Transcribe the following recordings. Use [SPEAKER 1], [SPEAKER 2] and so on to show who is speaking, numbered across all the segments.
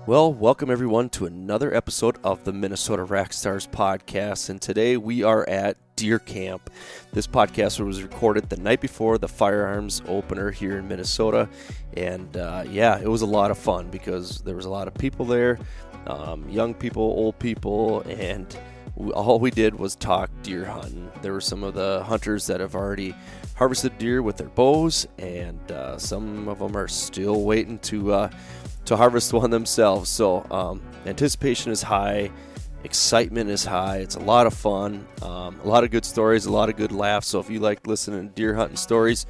[SPEAKER 1] Well, welcome everyone to another episode of the Minnesota Rack Stars podcast, and today we are at deer camp. This podcast was recorded the night before the firearms opener here in Minnesota, and it was a lot of fun because there was a lot of people there, young people, old people, and all we did was talk deer hunting. There were some of the hunters that have already harvested deer with their bows, and some of them are still waiting to harvest one themselves. So anticipation is high, excitement is high. It's a lot of fun, a lot of good stories, a lot of good laughs. So if you like listening to deer hunting stories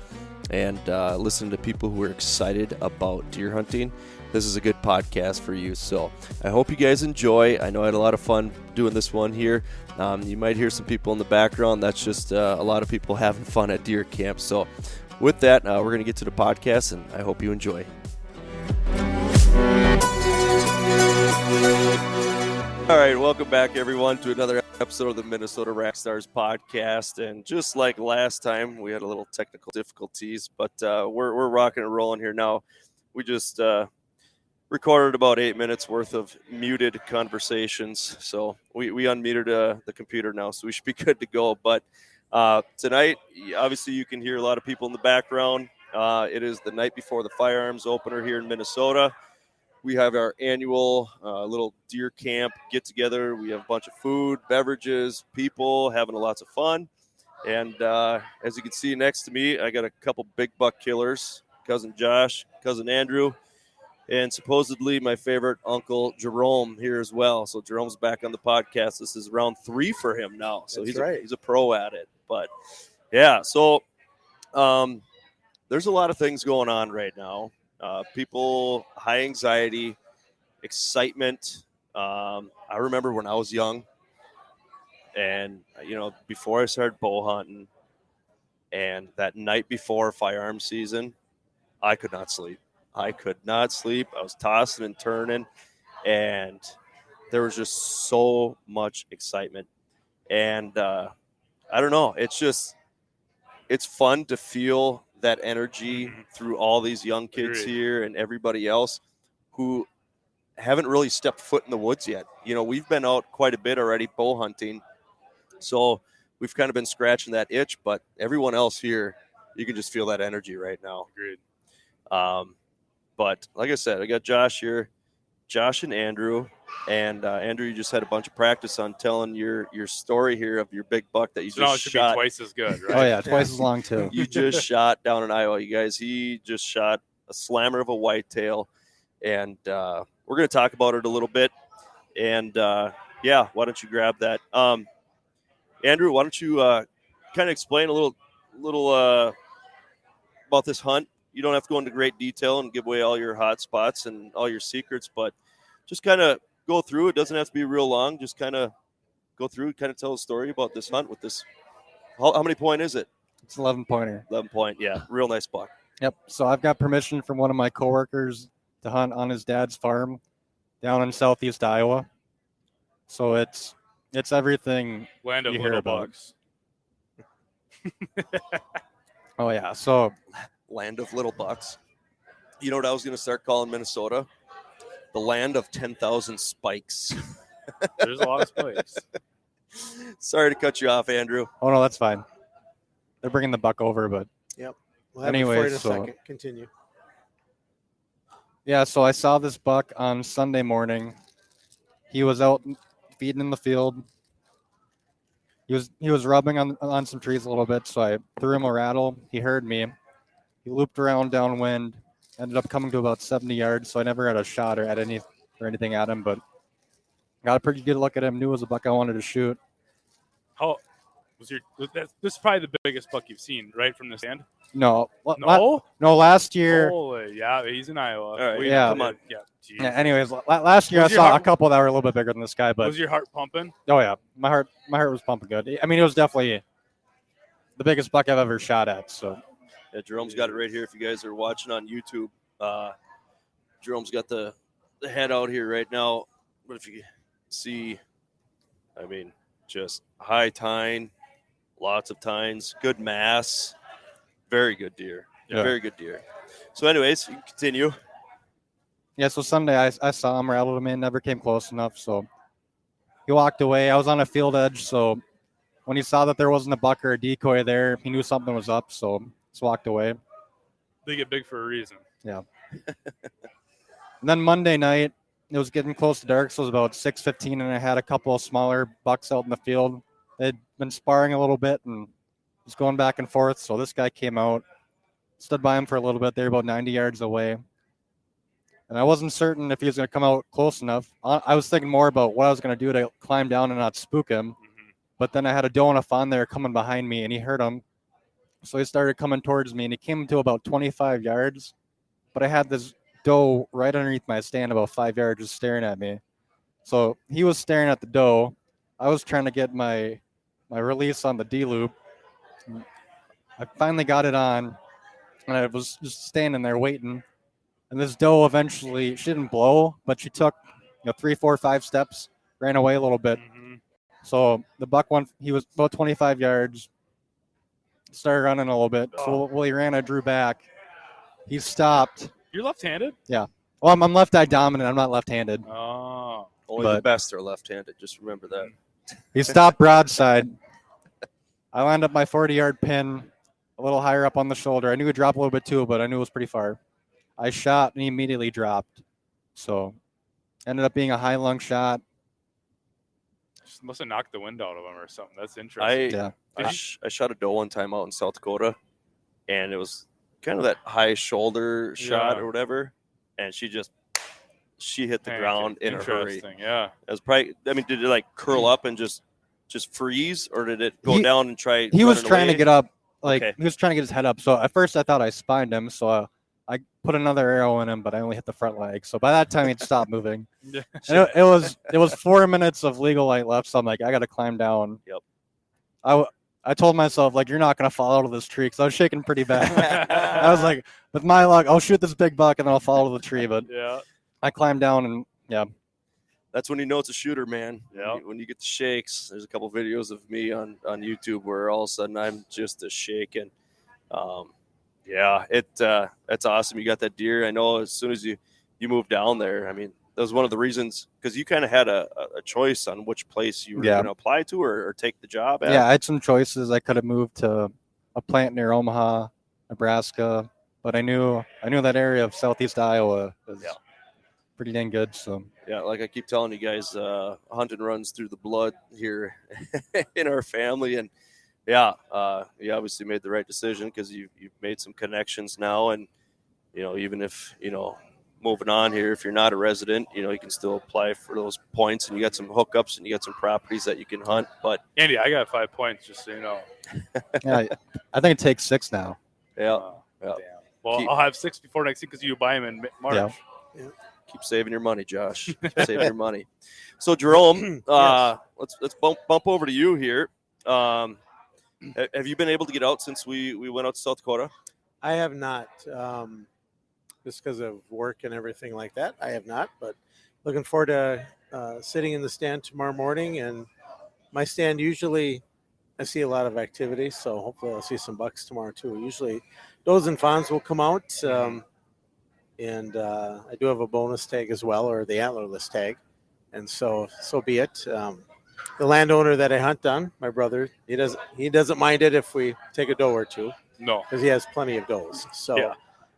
[SPEAKER 1] and listening to people who are excited about deer hunting, this is a good podcast for you. So I hope you guys enjoy. I know I had a lot of fun doing this one here. You might hear some people in the background. That's just a lot of people having fun at deer camp. So with that, we're going to get to the podcast, and I hope you enjoy. All right, welcome back, everyone, to another episode of the Minnesota Rack Stars podcast. And just like last time, we had a little technical difficulties, but we're rocking and rolling here now. We just recorded about 8 minutes worth of muted conversations, so we unmuted the computer now, so we should be good to go. But tonight, obviously, you can hear a lot of people in the background. It is the night before the firearms opener here in Minnesota. We have our annual little deer camp get-together. We have a bunch of food, beverages, people having lots of fun. And as you can see next to me, I got a couple big buck killers, Cousin Josh, Cousin Andrew, and supposedly my favorite Uncle Jerome here as well. So Jerome's back on the podcast. This is round 3 for him now. So he's a pro at it. But, yeah, so there's a lot of things going on right now. People, high anxiety, excitement. I remember when I was young and, before I started bow hunting and that night before firearm season, I could not sleep. I was tossing and turning, and there was just so much excitement. And I don't know. It's fun to feel that energy through all these young kids here and everybody else who haven't really stepped foot in the woods yet. We've been out quite a bit already bow hunting, so we've kind of been scratching that itch, but everyone else here, you can just feel that energy right now.
[SPEAKER 2] Agreed.
[SPEAKER 1] But like I said, I got Josh here, Josh and Andrew. And Andrew, you just had a bunch of practice on telling your story here of your big buck that you just shot.
[SPEAKER 2] Be twice as good, right?
[SPEAKER 3] Oh yeah, twice as long too.
[SPEAKER 1] You just shot down in Iowa, you guys. He just shot a slammer of a whitetail, and we're going to talk about it a little bit. And why don't you grab that? Andrew, why don't you kind of explain a little about this hunt? You don't have to go into great detail and give away all your hot spots and all your secrets, but just kind of go through. It doesn't have to be real long. Just kind of go through, kind of tell a story about this hunt with this. How many point is it?
[SPEAKER 3] It's 11-pointer.
[SPEAKER 1] 11 point, yeah. Real nice buck.
[SPEAKER 3] Yep. So I've got permission from one of my coworkers to hunt on his dad's farm down in southeast Iowa. So it's everything
[SPEAKER 2] Land of
[SPEAKER 3] you hear
[SPEAKER 2] little
[SPEAKER 3] about.
[SPEAKER 2] bucks.
[SPEAKER 3] Oh yeah. So
[SPEAKER 1] land of little bucks. You know what I was going to start calling Minnesota? The land of 10,000 spikes.
[SPEAKER 2] There's a lot of spikes.
[SPEAKER 1] Sorry to cut you off, Andrew.
[SPEAKER 3] Oh no, that's fine. They're bringing the buck over, but
[SPEAKER 4] yep. We'll have
[SPEAKER 3] anyway,
[SPEAKER 4] it for you in a
[SPEAKER 3] so
[SPEAKER 4] second. Continue.
[SPEAKER 3] Yeah, so I saw this buck on Sunday morning. He was out feeding in the field. He was rubbing on some trees a little bit, so I threw him a rattle. He heard me. He looped around downwind, ended up coming to about 70 yards, so I never had a shot or anything at him, but got a pretty good look at him. Knew it was a buck I wanted to shoot.
[SPEAKER 2] How was this is probably the biggest buck you've seen, right, from the stand?
[SPEAKER 3] No.
[SPEAKER 2] No?
[SPEAKER 3] No, last year.
[SPEAKER 2] Holy, yeah, he's in Iowa.
[SPEAKER 1] All right,
[SPEAKER 3] yeah.
[SPEAKER 1] Come on.
[SPEAKER 2] Yeah,
[SPEAKER 3] Yeah, anyways, last year I saw a couple that were a little bit bigger than this guy, but
[SPEAKER 2] was your heart pumping?
[SPEAKER 3] oh yeah, my heart was pumping good. I mean, it was definitely the biggest buck I've ever shot at. So
[SPEAKER 1] yeah, Jerome's got it right here. If you guys are watching on YouTube, Jerome's got the head out here right now. But if you see, I mean, just high tine, lots of tines, good mass, very good deer.
[SPEAKER 3] Yeah.
[SPEAKER 1] Very good deer. So anyways, you can continue.
[SPEAKER 3] Yeah, so Sunday I saw him, rattled him in, never came close enough. So he walked away. I was on a field edge, so when he saw that there wasn't a buck or a decoy there, he knew something was up, so just walked away.
[SPEAKER 2] They get big for a reason.
[SPEAKER 3] And then Monday night, it was getting close to dark, so it was about 6:15, and I had a couple of smaller bucks out in the field. They'd been sparring a little bit and was going back and forth. So this guy came out, stood by him for a little bit. They're about 90 yards away. And I wasn't certain if he was going to come out close enough. I was thinking more about what I was going to do to climb down and not spook him.
[SPEAKER 2] Mm-hmm.
[SPEAKER 3] But then I had a doe and a fawn there coming behind me, and he heard him. So he started coming towards me, and he came to about 25 yards. But I had this doe right underneath my stand about 5 yards just staring at me. So he was staring at the doe. I was trying to get my release on the D-loop. I finally got it on, and I was just standing there waiting. And this doe eventually, she didn't blow, but she took 3, 4, 5 steps, ran away a little bit.
[SPEAKER 2] Mm-hmm.
[SPEAKER 3] So the buck went, he was about 25 yards, started running a little bit. So while he ran, I drew back. He stopped.
[SPEAKER 2] You're left-handed?
[SPEAKER 3] Well, I'm left-eye dominant. I'm not left-handed.
[SPEAKER 2] Oh.
[SPEAKER 1] Only the
[SPEAKER 3] But-
[SPEAKER 1] best are left-handed. Just remember that.
[SPEAKER 3] He stopped broadside. I lined up my 40-yard pin a little higher up on the shoulder. I knew he'd drop a little bit too, but I knew it was pretty far. I shot, and he immediately dropped. So ended up being a high lung shot.
[SPEAKER 2] Just must have knocked the wind out of him or something. That's interesting.
[SPEAKER 3] Yeah.
[SPEAKER 1] I shot a doe one time out in South Dakota, and it was kind of that high shoulder shot
[SPEAKER 2] Yeah.
[SPEAKER 1] or whatever, and she hit the ground in a hurry.
[SPEAKER 2] Interesting. Yeah.
[SPEAKER 1] It was probably. I mean, did it like curl up and just freeze, or did it go
[SPEAKER 3] He-
[SPEAKER 1] down and try?
[SPEAKER 3] He was
[SPEAKER 1] running
[SPEAKER 3] trying to
[SPEAKER 1] away?
[SPEAKER 3] get up.
[SPEAKER 1] Okay.
[SPEAKER 3] He was trying to get his head up. So at first I thought I spined him. So I put another arrow in him, but I only hit the front leg. So by that time he'd stopped moving.
[SPEAKER 2] Yeah.
[SPEAKER 3] And it was 4 minutes of legal light left. So I'm like, I got to climb down.
[SPEAKER 1] Yep.
[SPEAKER 3] I told myself, like, you're not going to fall out of this tree because I was shaking pretty bad. I was like, with my luck, I'll shoot this big buck and then I'll fall to the tree. But
[SPEAKER 2] Yeah.
[SPEAKER 3] I climbed down and, yeah.
[SPEAKER 1] That's when you know it's a shooter, man.
[SPEAKER 2] Yeah.
[SPEAKER 1] When you get the shakes, there's a couple videos of me on YouTube where all of a sudden I'm just a shaking. That's awesome. You got that deer. I know as soon as you moved down there, I mean, that was one of the reasons because you kind of had a choice on which place you were
[SPEAKER 3] Yeah.
[SPEAKER 1] going to apply to or take the job at.
[SPEAKER 3] Yeah, I had some choices. I could have moved to a plant near Omaha, Nebraska, but I knew that area of southeast Iowa is
[SPEAKER 1] Yeah.
[SPEAKER 3] pretty dang good. So
[SPEAKER 1] Yeah, like I keep telling you guys, hunting runs through the blood here in our family, and you obviously made the right decision because you've made some connections now, and even if moving on here, if you're not a resident, you can still apply for those points, and you got some hookups and you got some properties that you can hunt. But
[SPEAKER 2] Andy, I got 5 points, just so you know.
[SPEAKER 3] yeah, I think it takes 6 now.
[SPEAKER 1] yeah,
[SPEAKER 2] Damn. Well,
[SPEAKER 1] Keep-
[SPEAKER 2] I'll have 6 before next week because you buy them in March.
[SPEAKER 3] Yeah.
[SPEAKER 1] keep saving your money, Josh. Keep saving your money. So Jerome, let's bump over to you here. Have you been able to get out since we went out to South Dakota?
[SPEAKER 4] I have not, just because of work and everything like that. I have not, but looking forward to sitting in the stand tomorrow morning. And my stand usually, I see a lot of activity, so hopefully I'll see some bucks tomorrow too. Usually, does and fawns will come out, and I do have a bonus tag as well, or the antlerless tag, and so be it. The landowner that I hunt on, my brother, he doesn't mind it if we take a doe or two
[SPEAKER 2] No.
[SPEAKER 4] because he has plenty of does. So,
[SPEAKER 2] Yeah.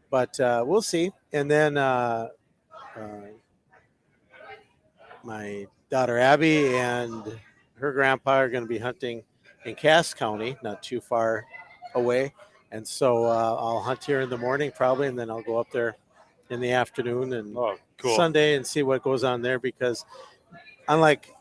[SPEAKER 4] but we'll see. And then my daughter Abby and her grandpa are going to be hunting in Cass County, not too far away. And so I'll hunt here in the morning probably, and then I'll go up there in the afternoon and
[SPEAKER 2] Oh, cool.
[SPEAKER 4] Sunday and see what goes on there, because unlike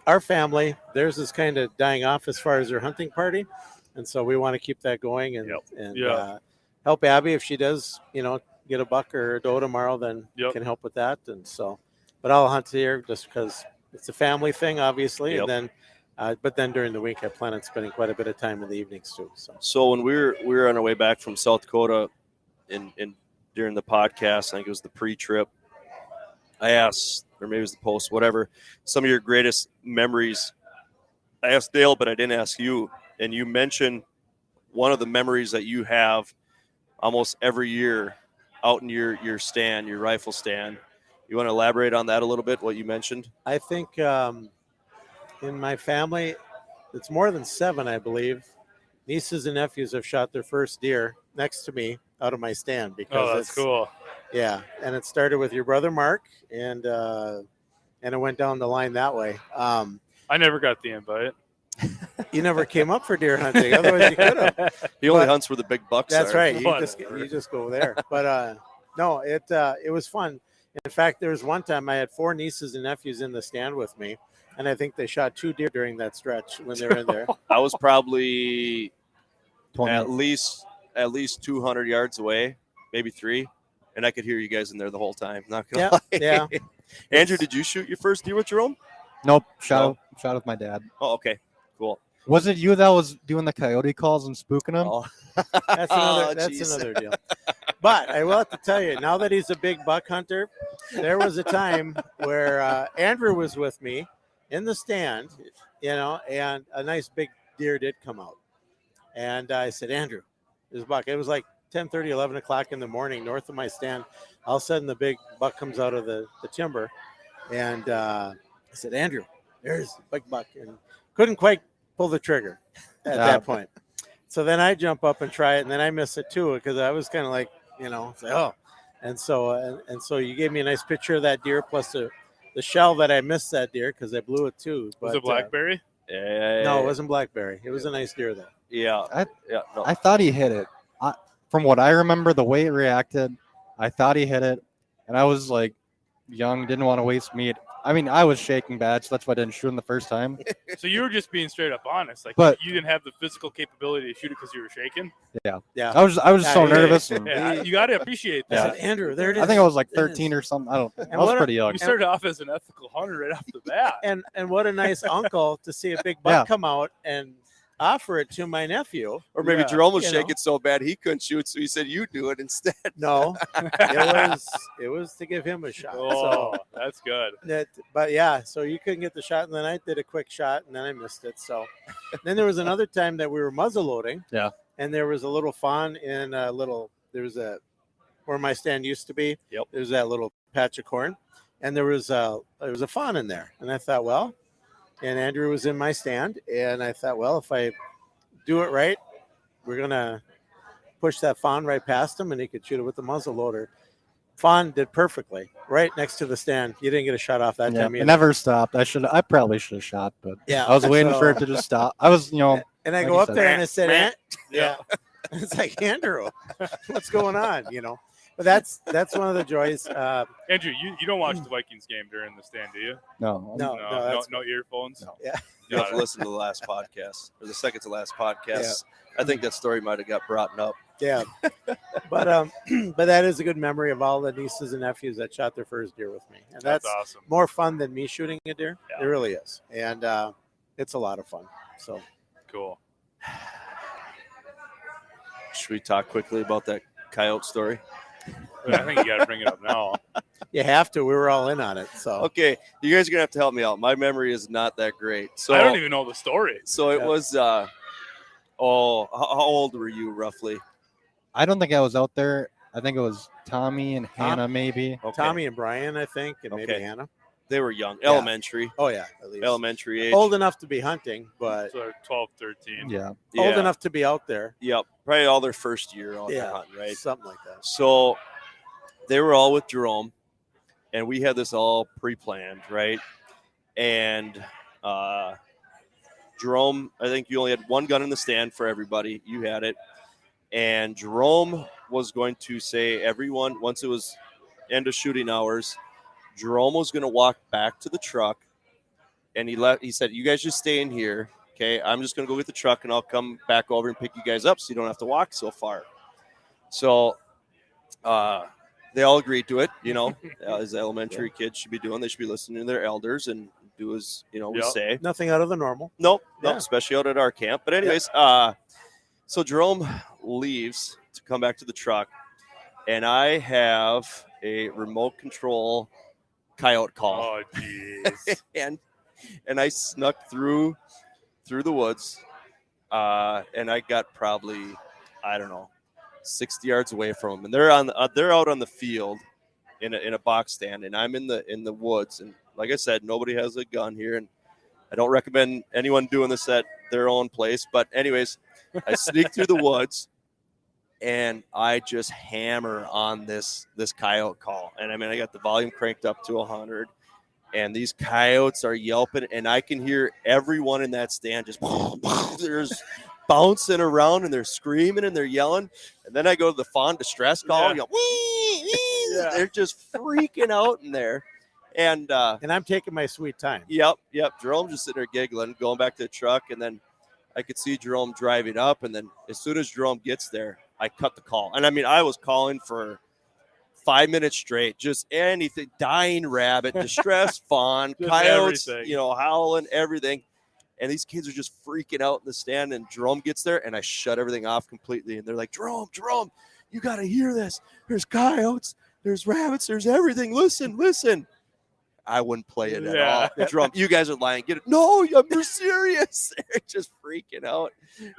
[SPEAKER 4] our family, theirs is kind of dying off as far as their hunting party, and so we want to keep that going and
[SPEAKER 2] Yeah.
[SPEAKER 4] help Abby if she does get a buck or a doe tomorrow, then
[SPEAKER 2] Yep.
[SPEAKER 4] can help with that. And so, but I'll hunt here just because it's a family thing, obviously.
[SPEAKER 1] Yep.
[SPEAKER 4] And then but then during the week I plan on spending quite a bit of time in the evenings too.
[SPEAKER 1] So when we were on our way back from South Dakota, in during the podcast, I think it was the pre-trip, I asked, or maybe it was the post, whatever, some of your greatest memories. I asked Dale, but I didn't ask you, and you mentioned one of the memories that you have almost every year out in your stand, your rifle stand, You want to elaborate on that a little bit? What you mentioned?
[SPEAKER 4] I think in my family, it's more than 7, I believe. Nieces and nephews have shot their first deer next to me out of my stand because
[SPEAKER 2] Oh, that's cool.
[SPEAKER 4] Yeah, and it started with your brother Mark, and it went down the line that way.
[SPEAKER 2] I never got the invite.
[SPEAKER 4] You never came up for deer hunting, otherwise you could have.
[SPEAKER 1] He only
[SPEAKER 4] But-
[SPEAKER 1] hunts where the big bucks
[SPEAKER 4] That's
[SPEAKER 1] are.
[SPEAKER 4] right.
[SPEAKER 2] Whatever.
[SPEAKER 4] You just go there. But no, it was fun. In fact, there was one time I had 4 nieces and nephews in the stand with me, and I think they shot 2 deer during that stretch when they were in there.
[SPEAKER 1] I was probably
[SPEAKER 3] 20.
[SPEAKER 1] at least 200 yards away, maybe 3, and I could hear you guys in there the whole time. Not gonna
[SPEAKER 4] Yeah,
[SPEAKER 1] lie.
[SPEAKER 4] yeah.
[SPEAKER 1] Andrew, did you shoot your first deer with Jerome?
[SPEAKER 3] Nope. Shot with my dad.
[SPEAKER 1] Oh, okay, cool.
[SPEAKER 3] Was it you that was doing the coyote calls and spooking him?
[SPEAKER 1] Oh,
[SPEAKER 4] That's
[SPEAKER 1] Oh,
[SPEAKER 4] another.
[SPEAKER 1] jeez.
[SPEAKER 4] That's another deal. But I will have to tell you, now that he's a big buck hunter, there was a time where Andrew was with me in the stand, and a nice big deer did come out. And I said, Andrew, there's a buck. It was like 10:30, 11 o'clock in the morning north of my stand. All of a sudden, the big buck comes out of the timber. And I said, Andrew, there's a big buck. And couldn't quite pull the trigger at that point. So then I jump up and try it, and then I miss it too because I was kind of like, say, oh. And so you gave me a nice picture of that deer plus the shell that I missed that deer because I blew it too.
[SPEAKER 2] Was
[SPEAKER 4] But,
[SPEAKER 2] it blackberry?
[SPEAKER 4] no, it wasn't blackberry. It was a nice deer though.
[SPEAKER 1] Yeah, yeah. No.
[SPEAKER 3] I thought he hit it. From what I remember, the way it reacted, I thought he hit it, and I was like young, didn't want to waste meat. I mean, I was shaking bad, so that's why I didn't shoot him the first time.
[SPEAKER 2] So you were just being straight up honest. Like,
[SPEAKER 3] But-
[SPEAKER 2] you didn't have the physical capability to shoot it because you were shaking.
[SPEAKER 4] Yeah.
[SPEAKER 3] I was so
[SPEAKER 4] Yeah,
[SPEAKER 3] nervous. And
[SPEAKER 2] Yeah, you got to appreciate
[SPEAKER 4] I
[SPEAKER 2] that.
[SPEAKER 4] said, Andrew, there it is.
[SPEAKER 3] I think I was like
[SPEAKER 4] There it is.
[SPEAKER 3] 13 or something. I don't. I
[SPEAKER 4] And
[SPEAKER 3] was
[SPEAKER 4] what-
[SPEAKER 3] pretty young.
[SPEAKER 2] You started off as an ethical hunter right off the bat.
[SPEAKER 4] And what a nice uncle to see a big buck
[SPEAKER 3] Yeah.
[SPEAKER 4] come out and offer it to my nephew.
[SPEAKER 1] Or maybe
[SPEAKER 2] Yeah,
[SPEAKER 1] Jerome was
[SPEAKER 4] you know.
[SPEAKER 1] shaking so bad he couldn't shoot, so he said you do it instead.
[SPEAKER 4] No, it was to give him a shot.
[SPEAKER 2] Oh, that's good.
[SPEAKER 4] But yeah, so you couldn't get the shot, and then I did a quick shot, and then I missed it. So then there was another time that we were muzzle loading.
[SPEAKER 3] Yeah.
[SPEAKER 4] And there was a little fawn in where my stand used to be.
[SPEAKER 1] Yep.
[SPEAKER 4] There's that little patch of corn, and there was a fawn in there, and I thought, well, and Andrew was in my stand, and I thought, well, if I do it right, we're gonna push that fawn right past him, and he could shoot it with the muzzle loader. Fawn did perfectly right next to the stand. You didn't get a shot off that
[SPEAKER 3] Yeah,
[SPEAKER 4] time
[SPEAKER 3] it
[SPEAKER 4] either.
[SPEAKER 3] never stopped. I probably should have shot, but
[SPEAKER 4] Yeah,
[SPEAKER 3] I was waiting
[SPEAKER 4] so-
[SPEAKER 3] for it to just stop. I was,
[SPEAKER 4] And I
[SPEAKER 3] like
[SPEAKER 4] go
[SPEAKER 3] you
[SPEAKER 4] up
[SPEAKER 3] said,
[SPEAKER 4] there and I said,
[SPEAKER 1] "Meh."
[SPEAKER 4] yeah. It's like, Andrew, what's going on? But that's one of the joys.
[SPEAKER 2] Andrew, you don't watch the Vikings game during the stand, do you?
[SPEAKER 3] no.
[SPEAKER 4] No. that's-
[SPEAKER 2] no earphones.
[SPEAKER 3] No.
[SPEAKER 4] Yeah.
[SPEAKER 1] You have to listen to the last podcast or the second to last podcast. I think that story might have got brought up.
[SPEAKER 4] Yeah. But that is a good memory of all the nieces and nephews that shot their first deer with me. And
[SPEAKER 2] That's
[SPEAKER 4] that's
[SPEAKER 2] awesome.
[SPEAKER 4] more fun than me shooting a deer.
[SPEAKER 2] Yeah.
[SPEAKER 4] It really is. And it's a lot of fun. So
[SPEAKER 2] Cool.
[SPEAKER 1] Should we talk quickly about that coyote story?
[SPEAKER 2] I think you got to bring it up now.
[SPEAKER 4] you have to. We were all in on it. So
[SPEAKER 1] Okay, you guys are gonna have to help me out. My memory is not that great. So
[SPEAKER 2] I don't even know the story.
[SPEAKER 1] So it
[SPEAKER 4] Yeah.
[SPEAKER 1] was. How old were you roughly?
[SPEAKER 3] I don't think I was out there. I think it was Tommy and Hannah, maybe.
[SPEAKER 1] Okay.
[SPEAKER 4] Tommy and Brian, I think, and maybe
[SPEAKER 1] Okay.
[SPEAKER 4] Hannah.
[SPEAKER 1] They were young,
[SPEAKER 4] Yeah.
[SPEAKER 1] elementary,
[SPEAKER 4] Oh yeah, at least
[SPEAKER 1] elementary age.
[SPEAKER 4] old enough to be hunting, but
[SPEAKER 2] So 12, 13.
[SPEAKER 3] Yeah.
[SPEAKER 1] Yeah.
[SPEAKER 4] old enough to be out there.
[SPEAKER 1] Yep, probably all their first year out there
[SPEAKER 4] Yeah,
[SPEAKER 1] hunting, right?
[SPEAKER 4] something like that.
[SPEAKER 1] So they were all with Jerome, and we had this all pre-planned, right? And Jerome, I think you only had one gun in the stand for everybody. You had it, and Jerome was going to say everyone once it was end of shooting hours. Jerome was going to walk back to the truck, and he said, "You guys just stay in here, okay? I'm just going to go get the truck, and I'll come back over and pick you guys up, so you don't have to walk so far." So they all agreed to it. As elementary kids should be doing. They should be listening to their elders and do as we
[SPEAKER 2] Yep.
[SPEAKER 1] say.
[SPEAKER 4] Nothing out of the normal.
[SPEAKER 1] Nope,
[SPEAKER 4] Yeah.
[SPEAKER 1] especially out at our camp. But anyways, so Jerome leaves to come back to the truck, and I have a remote control coyote call,
[SPEAKER 2] Oh, jeez.
[SPEAKER 1] and I snuck through the woods, and I got probably 60 yards away from them, and they're out on the field, in a box stand, and I'm in the woods, and like I said, nobody has a gun here, and I don't recommend anyone doing this at their own place. But anyways, I sneak through the woods, and I just hammer on this coyote call, and I mean I got the volume cranked up to 100. And these coyotes are yelping, and I can hear everyone in that stand just there's bouncing around, and they're screaming and they're yelling. And then I go to the fawn distress call.
[SPEAKER 2] Yeah.
[SPEAKER 1] Wee, wee.
[SPEAKER 2] Yeah.
[SPEAKER 1] They're just freaking out in there. And
[SPEAKER 4] I'm taking my sweet time.
[SPEAKER 1] Yep. Jerome just sitting there giggling, going back to the truck, and then I could see Jerome driving up. And then as soon as Jerome gets there, I cut the call. And I mean, I was calling for 5 minutes straight, just anything, dying rabbit, distressed fawn, coyotes,
[SPEAKER 2] everything.
[SPEAKER 1] Howling, everything. And these kids are just freaking out in the stand, and Jerome gets there, and I shut everything off completely. And they're like, Jerome, you got to hear this. There's coyotes, there's rabbits, there's everything. Listen. I wouldn't play it at all. Jerome, you guys are lying. Get it? No, I'm serious. They're just freaking out.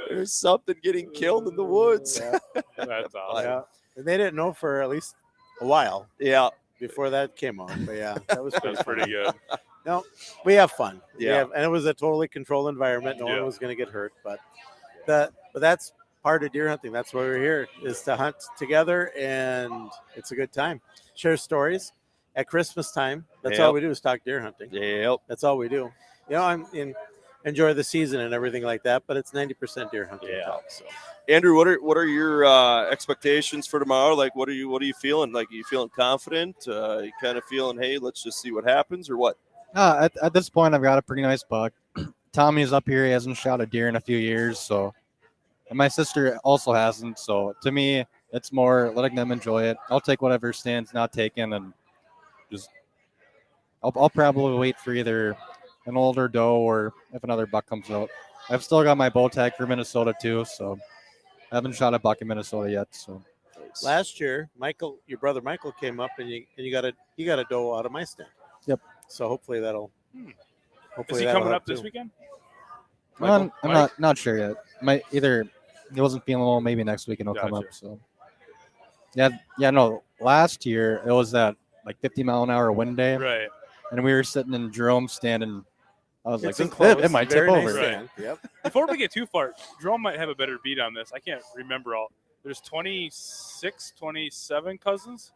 [SPEAKER 1] There's something getting killed in the woods.
[SPEAKER 4] Yeah.
[SPEAKER 2] That's awesome.
[SPEAKER 4] Yeah. And they didn't know for at least a while
[SPEAKER 1] Yeah.
[SPEAKER 4] before that came on. But yeah, that was
[SPEAKER 2] That's pretty good.
[SPEAKER 4] No, we have fun.
[SPEAKER 1] Yeah.
[SPEAKER 4] And it was a totally controlled environment. No
[SPEAKER 2] Yeah.
[SPEAKER 4] one was going to get hurt. But that's part of deer hunting. That's why we're here, is to hunt together, and it's a good time. Share stories. At Christmas time, that's
[SPEAKER 1] Yep.
[SPEAKER 4] all we do is talk deer hunting.
[SPEAKER 1] Yep.
[SPEAKER 4] That's all we do. Enjoy the season and everything like that, but it's 90% deer hunting
[SPEAKER 1] Yeah.
[SPEAKER 4] talk. So
[SPEAKER 1] Andrew, what are your expectations for tomorrow? Like, what are you feeling? Like, are you feeling confident? You kind of feeling, hey, let's just see what happens, or what?
[SPEAKER 3] At this point, I've got a pretty nice buck. Tommy's up here. He hasn't shot a deer in a few years, and my sister also hasn't. So to me, it's more letting them enjoy it. I'll take whatever stands not taken, and just I'll probably wait for either an older doe or if another buck comes out. I've still got my bow tag for Minnesota too, so I haven't shot a buck in Minnesota yet. So
[SPEAKER 4] last year, your brother Michael came up and you got a doe out of my stand.
[SPEAKER 3] Yep.
[SPEAKER 4] So hopefully that'll.
[SPEAKER 2] Is he coming up this weekend?
[SPEAKER 3] I'm not sure yet. Might either he wasn't feeling well, maybe next week and he'll come up. So no. Last year it was that like 50-mile-an-hour wind day,
[SPEAKER 2] Right.
[SPEAKER 3] and we were sitting in Jerome's stand, and I was
[SPEAKER 4] It's
[SPEAKER 3] like,
[SPEAKER 4] enclosed,
[SPEAKER 3] it might tip
[SPEAKER 4] very nice
[SPEAKER 3] over.
[SPEAKER 4] stand. Yep.
[SPEAKER 2] Before we get too far, Jerome might have a better beat on this. I can't remember all. There's 26, 27 cousins.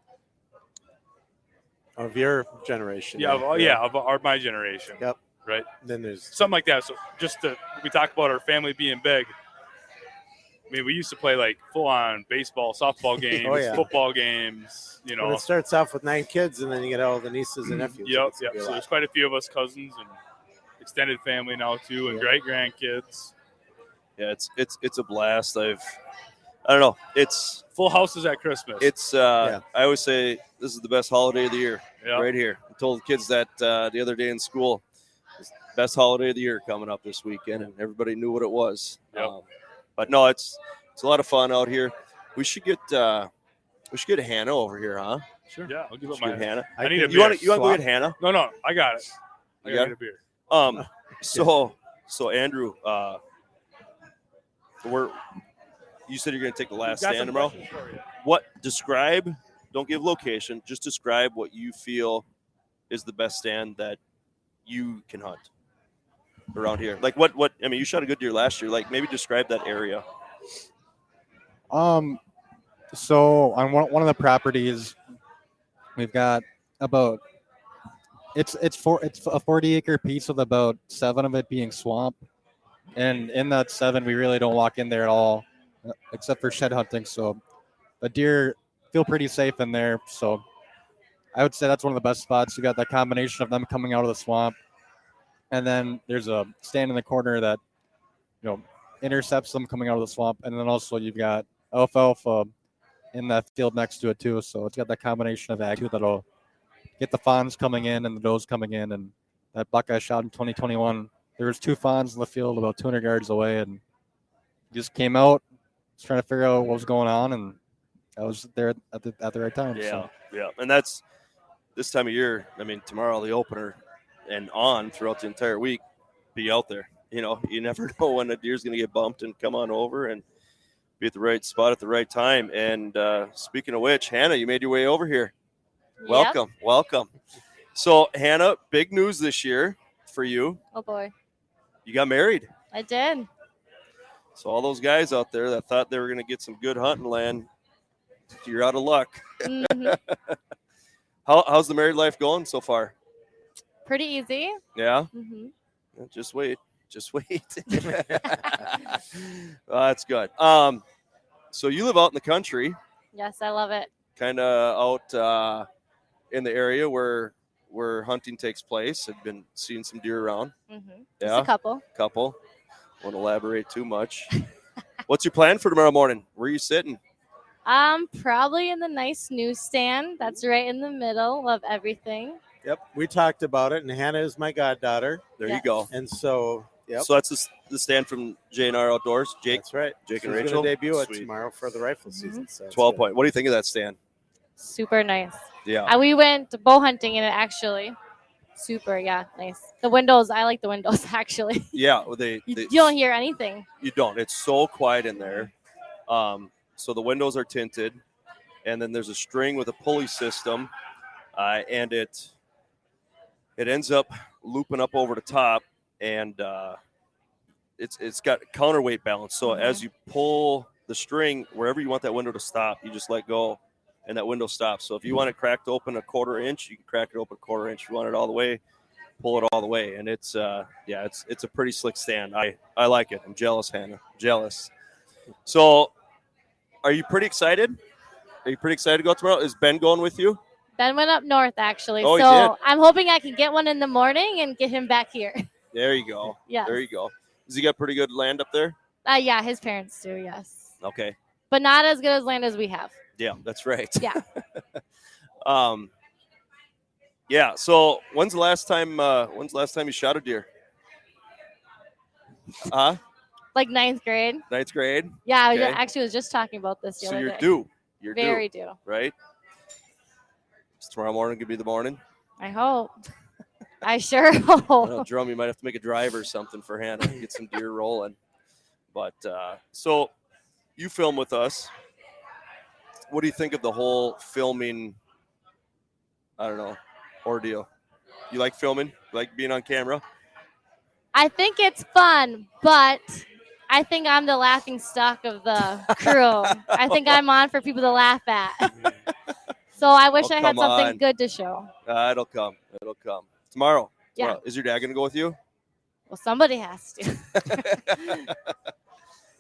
[SPEAKER 4] Of your generation.
[SPEAKER 2] Yeah, of my generation.
[SPEAKER 4] Yep.
[SPEAKER 2] Right.
[SPEAKER 4] Then there's
[SPEAKER 2] Something like that. So we talk about our family being big. I mean, we used to play like full-on baseball, softball games, football games.
[SPEAKER 4] When it starts off with 9 kids, and then you get all the nieces and nephews.
[SPEAKER 2] Yep.
[SPEAKER 4] It's gonna be a
[SPEAKER 2] So
[SPEAKER 4] lot.
[SPEAKER 2] there's quite a few of us cousins and extended family now too, and great grandkids.
[SPEAKER 1] Yeah, it's a blast. I don't know. It's
[SPEAKER 2] Full houses at Christmas.
[SPEAKER 1] I always say this is the best holiday of the year,
[SPEAKER 2] Yeah.
[SPEAKER 1] right here. I told the kids that the other day in school. It's the best holiday of the year coming up this weekend, and everybody knew what it was.
[SPEAKER 2] Yep.
[SPEAKER 1] But no, it's a lot of fun out here. We should get Hannah over here, huh?
[SPEAKER 2] Sure. Yeah, I'll give
[SPEAKER 1] We
[SPEAKER 2] up
[SPEAKER 1] should
[SPEAKER 2] my.
[SPEAKER 1] get Hannah.
[SPEAKER 2] I need a
[SPEAKER 1] You want
[SPEAKER 2] beer.
[SPEAKER 1] to go get Hannah?
[SPEAKER 2] No, I got it. I
[SPEAKER 1] You
[SPEAKER 2] got
[SPEAKER 1] got
[SPEAKER 2] a beer.
[SPEAKER 1] So Andrew, you said you're going to take the last
[SPEAKER 2] Got
[SPEAKER 1] stand
[SPEAKER 2] some
[SPEAKER 1] tomorrow.
[SPEAKER 2] questions for you.
[SPEAKER 1] Don't give location, just describe what you feel is the best stand that you can hunt around here. Like what I mean, you shot a good deer last year. Like maybe describe that area.
[SPEAKER 3] So on one of the properties, we've got about it's a 40-acre piece with about 7 of it being swamp, and in that 7 we really don't walk in there at all, except for shed hunting. So the deer feel pretty safe in there. So I would say that's one of the best spots. You got that combination of them coming out of the swamp, and then there's a stand in the corner that intercepts them coming out of the swamp, and then also you've got alfalfa in that field next to it too. So it's got that combination of ag that'll get the fawns coming in and the does coming in. And that buck I shot in 2021, there was 2 fawns in the field about 200 yards away, and he just came out, was trying to figure out what was going on, and I was there at the right time.
[SPEAKER 1] Yeah, and that's this time of year. I mean, tomorrow the opener, and on throughout the entire week, be out there. You never know when a deer's going to get bumped and come on over and be at the right spot at the right time. And speaking of which, Hannah, you made your way over here. Welcome. So, Hannah, big news this year for you.
[SPEAKER 5] Oh boy,
[SPEAKER 1] You got married.
[SPEAKER 5] I did.
[SPEAKER 1] So all those guys out there that thought they were going to get some good hunting land, you're out of luck.
[SPEAKER 5] Mhm.
[SPEAKER 1] How's the married life going so far?
[SPEAKER 5] Pretty easy.
[SPEAKER 1] Yeah?
[SPEAKER 5] Hmm.
[SPEAKER 1] Just wait. Well, that's good. So you live out in the country,
[SPEAKER 5] Yes, I love it.
[SPEAKER 1] kind of out in the area where hunting takes place. I've been seeing some deer around.
[SPEAKER 5] Just
[SPEAKER 1] Yeah,
[SPEAKER 5] a couple.
[SPEAKER 1] couple. Won't elaborate too much. What's your plan for tomorrow morning? Where are you sitting?
[SPEAKER 5] Probably in the nice newsstand that's right in the middle of everything.
[SPEAKER 4] Yep, we talked about it, and Hannah is my goddaughter,
[SPEAKER 1] There
[SPEAKER 5] Yes.
[SPEAKER 1] you go.
[SPEAKER 4] and so
[SPEAKER 1] So that's the stand from J&R Outdoors. Jake,
[SPEAKER 4] that's right.
[SPEAKER 1] Jake
[SPEAKER 4] She's
[SPEAKER 1] and
[SPEAKER 4] gonna
[SPEAKER 1] Rachel.
[SPEAKER 4] debut it
[SPEAKER 1] Sweet.
[SPEAKER 4] tomorrow for the rifle season. So it's
[SPEAKER 1] 12
[SPEAKER 4] good.
[SPEAKER 1] point. What do you think of that stand?
[SPEAKER 5] Super nice.
[SPEAKER 1] Yeah.
[SPEAKER 5] We went bow hunting in it actually. Super, yeah, nice. The windows, I like the windows actually.
[SPEAKER 1] Yeah. Well, they
[SPEAKER 5] You don't hear anything.
[SPEAKER 1] You don't. It's so quiet in there. So the windows are tinted, and then there's a string with a pulley system, and it ends up looping up over the top, and it's got counterweight balance. So as you pull the string, wherever you want that window to stop, you just let go, and that window stops. So if you want it cracked open a 1/4 inch, you can crack it open a 1/4 inch. If you want it all the way, pull it all the way. And it's it's a pretty slick stand. I like it. I'm jealous, Hannah. Jealous. So are you pretty excited? Are you pretty excited to go out tomorrow? Is Ben going with you?
[SPEAKER 5] Ben went up north actually.
[SPEAKER 1] Oh, he
[SPEAKER 5] so
[SPEAKER 1] did?
[SPEAKER 5] I'm hoping I can get one in the morning and get him back here.
[SPEAKER 1] There you go.
[SPEAKER 5] Yeah.
[SPEAKER 1] There you go. Does he got pretty good land up there?
[SPEAKER 5] Yeah, his parents do, yes.
[SPEAKER 1] Okay.
[SPEAKER 5] But not as good as land as we have.
[SPEAKER 1] Yeah, that's right.
[SPEAKER 5] Yeah.
[SPEAKER 1] Yeah. So when's the last time you shot a deer?
[SPEAKER 5] Like 9th grade.
[SPEAKER 1] 9th grade.
[SPEAKER 5] Yeah, I
[SPEAKER 1] Okay.
[SPEAKER 5] actually was just talking about this the
[SPEAKER 1] So
[SPEAKER 5] other
[SPEAKER 1] you're
[SPEAKER 5] day.
[SPEAKER 1] due. You're
[SPEAKER 5] Very
[SPEAKER 1] due,
[SPEAKER 5] due.
[SPEAKER 1] right? Is tomorrow morning gonna be the morning?
[SPEAKER 5] I hope. I sure hope.
[SPEAKER 1] Well, Drum, you might have to make a drive or something for Hannah and get some deer rolling. But so you film with us. What do you think of the whole filming? I don't know, ordeal. You like filming? You like being on camera?
[SPEAKER 5] I think it's fun, but I think I'm the laughing stock of the crew. I think I'm on for people to laugh at. So I wish
[SPEAKER 1] Oh,
[SPEAKER 5] I had
[SPEAKER 1] come
[SPEAKER 5] something
[SPEAKER 1] on.
[SPEAKER 5] good to show.
[SPEAKER 1] It'll come. It'll come tomorrow.
[SPEAKER 5] Yeah.
[SPEAKER 1] Tomorrow. Is your dad gonna go with you?
[SPEAKER 5] Well, somebody has to.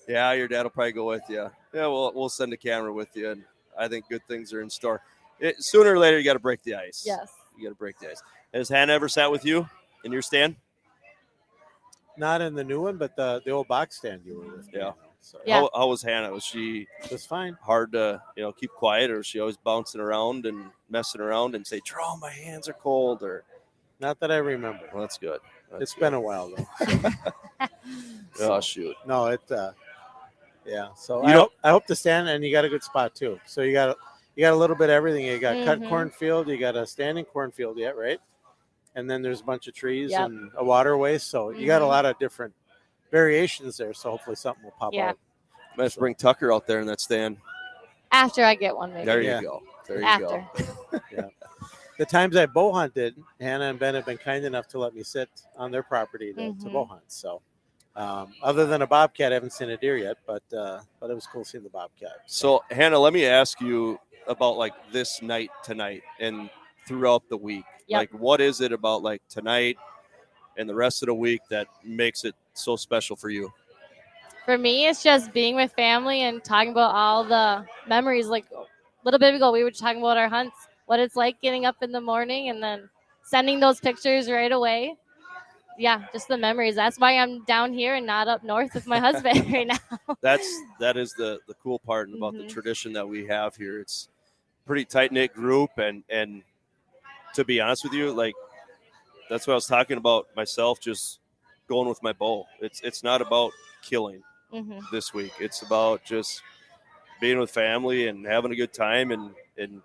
[SPEAKER 1] Yeah, your dad will probably go with you. Yeah, we'll send a camera with you, and I think good things are in store. Sooner or later, you got to break the ice.
[SPEAKER 5] Yes.
[SPEAKER 1] You got to break the ice. Has Hannah ever sat with you in your stand?
[SPEAKER 4] Not in the new one, but the old box stand you were with.
[SPEAKER 1] Yeah.
[SPEAKER 4] So
[SPEAKER 5] Yeah.
[SPEAKER 1] How was Hannah? Was she
[SPEAKER 4] just fine.
[SPEAKER 1] hard to keep quiet, or was she always bouncing around and messing around and say, "Draw, my hands are cold"? Or
[SPEAKER 4] Not that I remember.
[SPEAKER 1] well, that's good.
[SPEAKER 4] It's been a while though.
[SPEAKER 1] Oh shoot.
[SPEAKER 4] No, yeah. So
[SPEAKER 1] You
[SPEAKER 4] I hope to stand, and you got a good spot too. So you got a little bit of everything. You got cut
[SPEAKER 5] Mhm.
[SPEAKER 4] cornfield, you got a standing cornfield yet, right? And then there's a bunch of trees
[SPEAKER 5] Yep.
[SPEAKER 4] and a waterway. So you got a
[SPEAKER 5] Mhm.
[SPEAKER 4] lot of different variations there. So hopefully something will pop
[SPEAKER 5] Yeah.
[SPEAKER 4] out.
[SPEAKER 1] Might have to bring Tucker out there in that stand.
[SPEAKER 5] After I get one, maybe.
[SPEAKER 1] There
[SPEAKER 4] Yeah.
[SPEAKER 1] you go. There you
[SPEAKER 5] After.
[SPEAKER 1] go.
[SPEAKER 4] The times I bow hunted, Hannah and Ben have been kind enough to let me sit on their property to
[SPEAKER 5] Mhm.
[SPEAKER 4] bow hunt. So other than a bobcat, I haven't seen a deer yet, but it was cool seeing the bobcat.
[SPEAKER 1] So Hannah, let me ask you about like this night tonight and throughout the week.
[SPEAKER 5] Yep.
[SPEAKER 1] Like, what is it about like tonight and the rest of the week that makes it so special for you?
[SPEAKER 5] For me, it's just being with family and talking about all the memories. Like a little bit ago, we were talking about our hunts, what it's like getting up in the morning and then sending those pictures right away. Yeah, just the memories. That's why I'm down here and not up north with my husband right now.
[SPEAKER 1] That is the cool part about the
[SPEAKER 5] Mhm.
[SPEAKER 1] tradition that we have here. It's a pretty tight knit group, and to be honest with you, like that's what I was talking about myself. Just going with my bow. It's not about killing
[SPEAKER 5] Hmm.
[SPEAKER 1] this week. It's about just being with family and having a good time and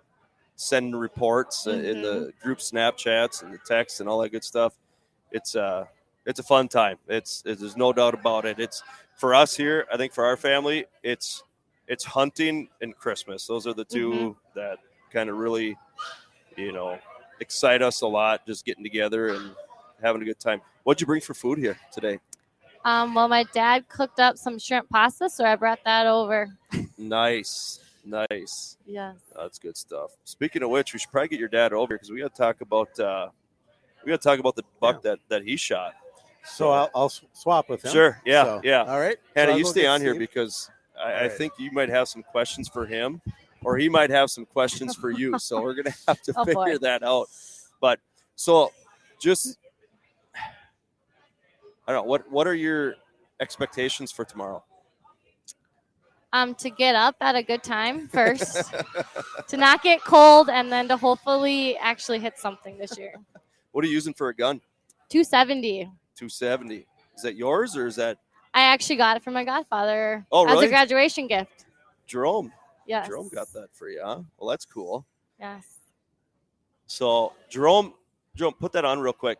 [SPEAKER 1] sending reports in the group Snapchats and the texts and all that good stuff. It's a fun time. There's no doubt about it. It's for us here. I think for our family, it's hunting and Christmas. Those are the two that kind of really, excite us a lot, just getting together and having a good time. What'd you bring for food here today?
[SPEAKER 5] Well, my dad cooked up some shrimp pasta, so I brought that over.
[SPEAKER 1] Nice.
[SPEAKER 5] Yes.
[SPEAKER 1] That's good stuff. Speaking of which, we should probably get your dad over here because we got to talk about the buck that he shot.
[SPEAKER 4] So I'll swap with him.
[SPEAKER 1] Sure. Yeah.
[SPEAKER 4] So,
[SPEAKER 1] Yeah.
[SPEAKER 4] All right.
[SPEAKER 1] Hannah,
[SPEAKER 4] So I'll
[SPEAKER 1] you
[SPEAKER 4] go
[SPEAKER 1] stay
[SPEAKER 4] get
[SPEAKER 1] on here
[SPEAKER 4] Steve.
[SPEAKER 1] because I
[SPEAKER 4] right.
[SPEAKER 1] think you might have some questions for him, or he might have some questions for you. So we're gonna have to
[SPEAKER 5] Oh, boy.
[SPEAKER 1] figure that out. But so, just I don't know. What are your expectations for tomorrow?
[SPEAKER 5] To get up at a good time first, to not get cold, and then to hopefully actually hit something this year.
[SPEAKER 1] What are you using for a gun?
[SPEAKER 5] 270.
[SPEAKER 1] 270. Is that yours or is that
[SPEAKER 5] I actually got it from my godfather
[SPEAKER 1] Oh,
[SPEAKER 5] as
[SPEAKER 1] really?
[SPEAKER 5] a graduation gift.
[SPEAKER 1] Jerome?
[SPEAKER 5] Yes.
[SPEAKER 1] Jerome got that for you, huh? Well, that's cool.
[SPEAKER 5] Yes.
[SPEAKER 1] So Jerome, put that on real quick.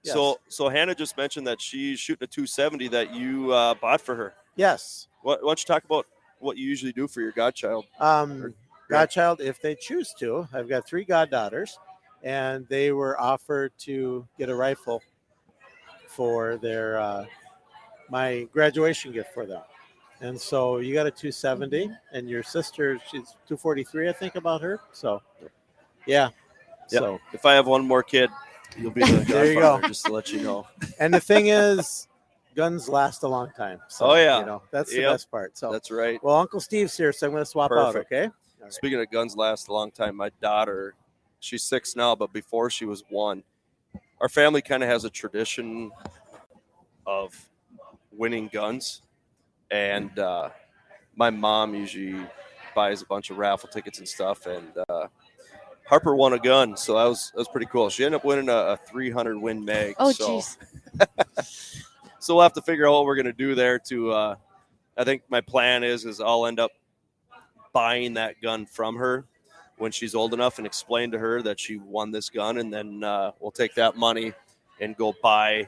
[SPEAKER 4] Yes.
[SPEAKER 1] So Hannah just mentioned that she's shooting a 270 that you bought for her.
[SPEAKER 4] Yes.
[SPEAKER 1] Why don't you talk about what you usually do for your godchild?
[SPEAKER 4] Godchild, if they choose to. I've got 3 goddaughters, and they were offered to get a rifle for their my graduation gift for them. And so you got a 270, and your sister, she's 243, I think, about her. So, yeah.
[SPEAKER 1] Yep.
[SPEAKER 4] So,
[SPEAKER 1] If I have one more kid, you'll be the
[SPEAKER 4] There you
[SPEAKER 1] godfather,
[SPEAKER 4] go.
[SPEAKER 1] just to let you know.
[SPEAKER 4] and the thing is, guns last a long time. So,
[SPEAKER 1] Oh, yeah.
[SPEAKER 4] That's the
[SPEAKER 1] Yep.
[SPEAKER 4] best part. So,
[SPEAKER 1] That's right.
[SPEAKER 4] well, Uncle Steve's here, so I'm going to swap
[SPEAKER 1] Perfect.
[SPEAKER 4] out, okay? All right.
[SPEAKER 1] Speaking of guns last a long time, my daughter, she's 6 now, but before she was 1, our family kind of has a tradition of winning guns. And my mom usually buys a bunch of raffle tickets and stuff. And Harper won a gun, so that was pretty cool. She ended up winning a 300 win mag.
[SPEAKER 5] Oh,
[SPEAKER 1] so,
[SPEAKER 5] jeez.
[SPEAKER 1] So we'll have to figure out what we're going to do there to I think my plan is I'll end up buying that gun from her when she's old enough and explain to her that she won this gun, and then we'll take that money and go buy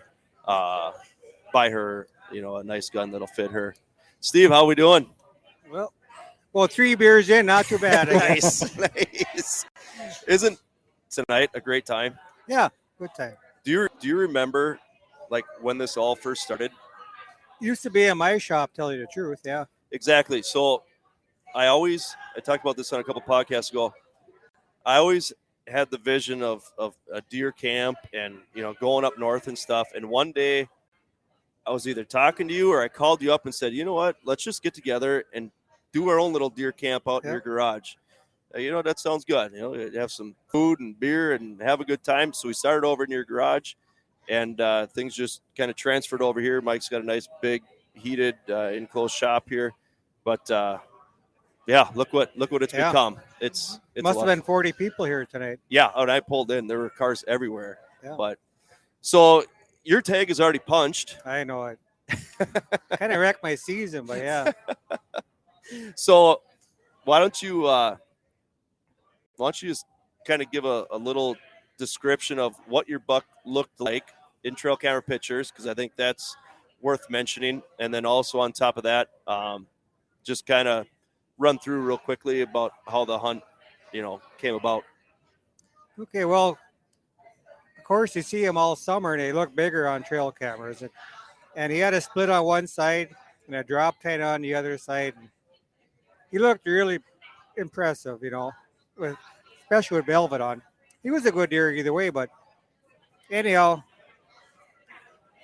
[SPEAKER 1] her, a nice gun that'll fit her. Steve, how we doing?
[SPEAKER 6] Well, 3 beers in, not too bad. I guess.
[SPEAKER 1] Nice. Isn't tonight a great time?
[SPEAKER 6] Yeah, good time.
[SPEAKER 1] Do you remember like when this all first started?
[SPEAKER 6] Used to be in my shop, tell you the truth. Yeah.
[SPEAKER 1] Exactly. So I talked about this on a couple podcasts ago. I always had the vision of a deer camp and, going up north and stuff. And one day I was either talking to you or I called you up and said, you know what, let's just get together and do our own little deer camp out in your garage. That sounds good. Have some food and beer and have a good time. So we started over in your garage, and things just kind of transferred over here. Mike's got a nice big heated enclosed shop here, but look what it's become. It's
[SPEAKER 6] Must have been 40 people here tonight.
[SPEAKER 1] Yeah, and I pulled in. There were cars everywhere.
[SPEAKER 6] Yeah.
[SPEAKER 1] But so your tag is already punched.
[SPEAKER 6] I know it. Kind of wrecked my season, but yeah.
[SPEAKER 1] So why don't you just kind of give a little description of what your buck looked like in trail camera pictures, because I think that's worth mentioning. And then also on top of that, just kind of run through real quickly about how the hunt, came about.
[SPEAKER 6] Okay, well, of course, you see them all summer, and they look bigger on trail cameras. And he had a split on one side and a drop tine on the other side. He looked really impressive, especially with velvet on. He was a good deer either way, but anyhow,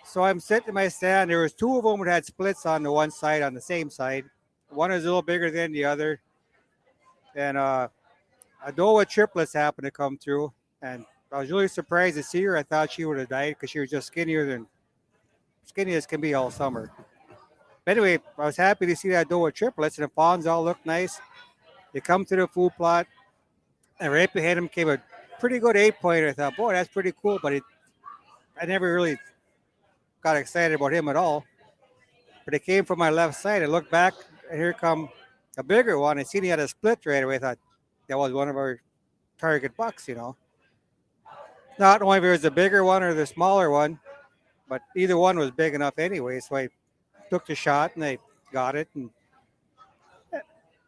[SPEAKER 6] so I'm sitting in my stand. There was 2 of them that had splits on the one side, on the same side. One is a little bigger than the other. And a doe with triplets happened to come through, and I was really surprised to see her. I thought she would have died because she was just skinny as can be all summer. But anyway, I was happy to see that doe with triplets, and the fawns all looked nice. They come to the food plot, and right behind him came a pretty good 8-pointer. I thought, boy, that's pretty cool, but I never really got excited about him at all. But it came from my left side. I looked back, and here come a bigger one. I seen he had a split right away. I thought that was one of our target bucks, Not knowing if it was the bigger one or the smaller one, but either one was big enough anyway. So I took the shot and I got it. And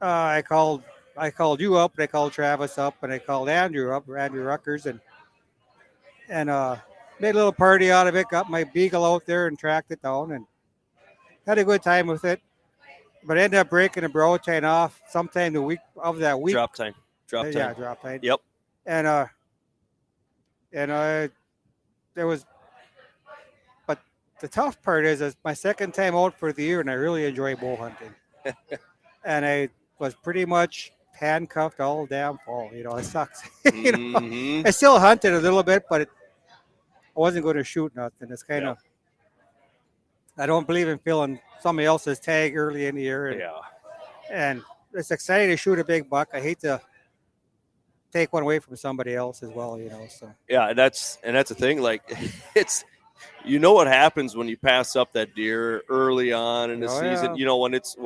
[SPEAKER 6] I called I called you up, and I called Travis up, and I called Andrew up, Andrew Ruckers, and made a little party out of it. Got my beagle out there and tracked it down, and had a good time with it. But I ended up breaking the bro chain off sometime the week of that week.
[SPEAKER 1] Drop time.
[SPEAKER 6] Yeah, drop time.
[SPEAKER 1] Yep.
[SPEAKER 6] And there was, but the tough part is it's my second time out for the year, and I really enjoy bow hunting. And I was pretty much handcuffed all damn fall. You know, it sucks. You know,
[SPEAKER 1] Mhm.
[SPEAKER 6] I still hunted a little bit, but I wasn't going to shoot nothing. It's kind of, I don't believe in filling somebody else's tag early in the year. And,
[SPEAKER 1] Yeah.
[SPEAKER 6] and it's exciting to shoot a big buck. I hate to take one away from somebody else as well, you know. So
[SPEAKER 1] Yeah, and that's the thing. Like, it's, you know what happens when you pass up that deer early on in the
[SPEAKER 6] Oh,
[SPEAKER 1] season.
[SPEAKER 6] yeah.
[SPEAKER 1] You know, when it's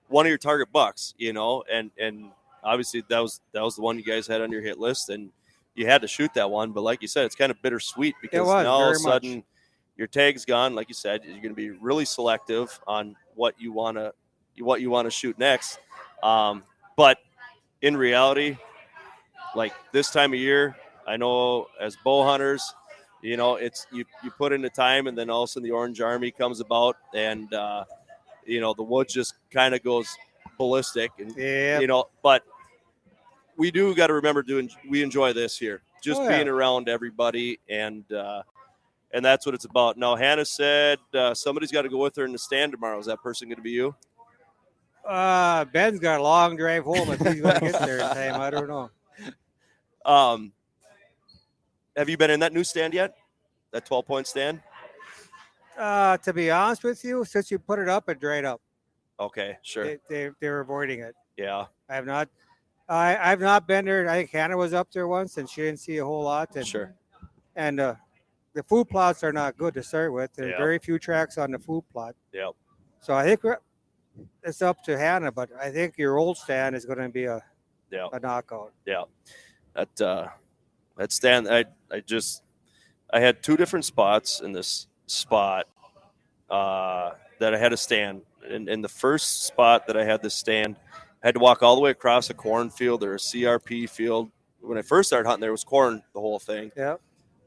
[SPEAKER 1] one of your target bucks. You know, and obviously that was the one you guys had on your hit list, and you had to shoot that one. But like you said, it's kind of bittersweet because
[SPEAKER 6] was,
[SPEAKER 1] now all of a
[SPEAKER 6] very much.
[SPEAKER 1] sudden your tag's gone. Like you said, you're going to be really selective on what you want to shoot next. But in reality, like this time of year, I know as bow hunters, you know, it's you put in the time, and then all of a sudden the Orange Army comes about, and you know, the woods just kind of goes ballistic, and
[SPEAKER 6] yeah,
[SPEAKER 1] you know, but we do got to remember we enjoy this here, just
[SPEAKER 6] Oh, yeah.
[SPEAKER 1] being around everybody, and that's what it's about. Now, Hannah said somebody's got to go with her in the stand tomorrow. Is that person going to be you?
[SPEAKER 6] Ben's got a long drive home. If he's going to get there in time, I don't know.
[SPEAKER 1] Have you been in that new stand yet? That 12-point stand?
[SPEAKER 6] To be honest with you, since you put it up, it dried up.
[SPEAKER 1] Okay, sure.
[SPEAKER 6] They're avoiding it.
[SPEAKER 1] Yeah,
[SPEAKER 6] I have not. I've not been there. I think Hannah was up there once, and she didn't see a whole lot. And,
[SPEAKER 1] sure.
[SPEAKER 6] And the food plots are not good to start with. There's
[SPEAKER 1] Yeah.
[SPEAKER 6] very few tracks on the food plot.
[SPEAKER 1] Yep.
[SPEAKER 6] So I think it's up to Hannah, but I think your old stand is going to be a knockout.
[SPEAKER 1] Yeah. That stand, I had two different spots in this spot that I had to stand. In the first spot that I had this stand, I had to walk all the way across a cornfield or a CRP field. When I first started hunting, there was corn the whole thing.
[SPEAKER 6] Yeah.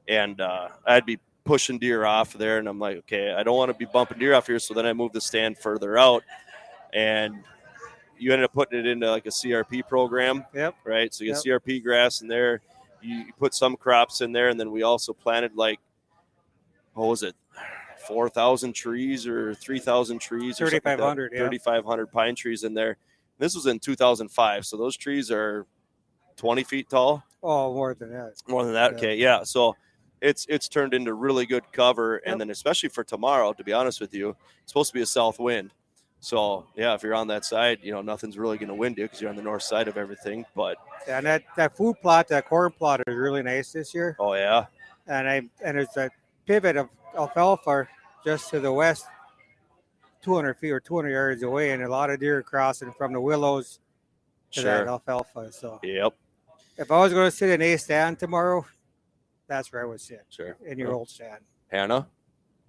[SPEAKER 1] And I'd be pushing deer off there, and I'm like, okay, I don't want to be bumping deer off here. So then I moved the stand further out, and you ended up putting it into like a CRP program.
[SPEAKER 6] Yep.
[SPEAKER 1] Right. So you get CRP grass in there. You put some crops in there, and then we also planted like, what was it, 4,000 trees or 3,000 trees?
[SPEAKER 6] 3,500, yeah.
[SPEAKER 1] 3,500 pine trees in there. This was in 2005, so those trees are 20 feet tall.
[SPEAKER 6] Oh, more than that.
[SPEAKER 1] More than that,
[SPEAKER 6] Yeah.
[SPEAKER 1] okay, yeah. So it's turned into really good cover, and then especially for tomorrow, to be honest with you, it's supposed to be a south wind. So yeah, if you're on that side, you know nothing's really going to wind you because you're on the north side of everything. But
[SPEAKER 6] And that food plot, that corn plot, is really nice this year.
[SPEAKER 1] oh yeah,
[SPEAKER 6] And there's a pivot of alfalfa just to the west, 200 feet or 200 yards away, and a lot of deer crossing from the willows to that
[SPEAKER 1] sure,
[SPEAKER 6] alfalfa. So
[SPEAKER 1] yep,
[SPEAKER 6] if I was going to sit in a stand tomorrow, that's where I would sit,
[SPEAKER 1] sure.
[SPEAKER 6] in your old stand.
[SPEAKER 1] Hannah,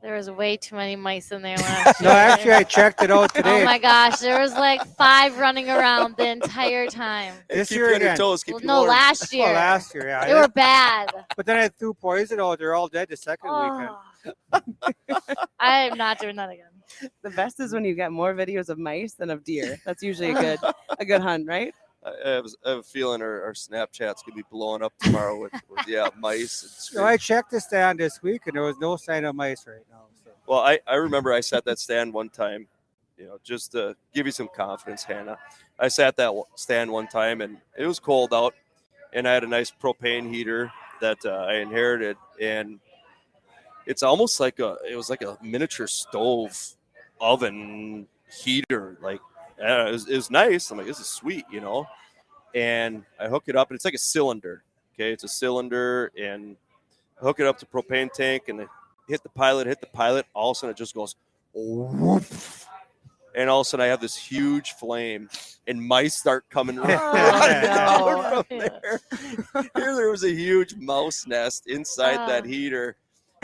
[SPEAKER 5] There was way too many mice in there last
[SPEAKER 6] No,
[SPEAKER 5] year.
[SPEAKER 6] actually, I checked it out today.
[SPEAKER 5] Oh my gosh, there was like 5 running around the entire time.
[SPEAKER 6] This
[SPEAKER 1] keep
[SPEAKER 6] year
[SPEAKER 1] you on your
[SPEAKER 6] again.
[SPEAKER 1] toes, keep
[SPEAKER 5] Well,
[SPEAKER 1] you
[SPEAKER 5] no,
[SPEAKER 1] warm.
[SPEAKER 5] last year.
[SPEAKER 6] Oh, last year, yeah.
[SPEAKER 5] They were bad.
[SPEAKER 6] But then I threw poison out. They're all dead the second weekend.
[SPEAKER 5] Oh. I am not doing that again.
[SPEAKER 7] The best is when you get more videos of mice than of deer. That's usually a good hunt, right?
[SPEAKER 1] I have a feeling our Snapchat's gonna be blowing up tomorrow with mice. And
[SPEAKER 6] So I checked the stand this week, and there was no sign of mice right now. So.
[SPEAKER 1] Well, I remember I sat that stand one time, you know, just to give you some confidence, Hannah. I sat that stand one time, and it was cold out, and I had a nice propane heater that I inherited, and it's almost like it was like a miniature stove oven heater. Like, it was nice. I'm like, this is sweet, you know. And I hook it up, and it's like a cylinder. Okay, it's a cylinder, and I hook it up to propane tank, and hit the pilot. All of a sudden, it just goes, whoop. And all of a sudden, I have this huge flame, and mice start coming running out from there. Here, there was a huge mouse nest inside that heater,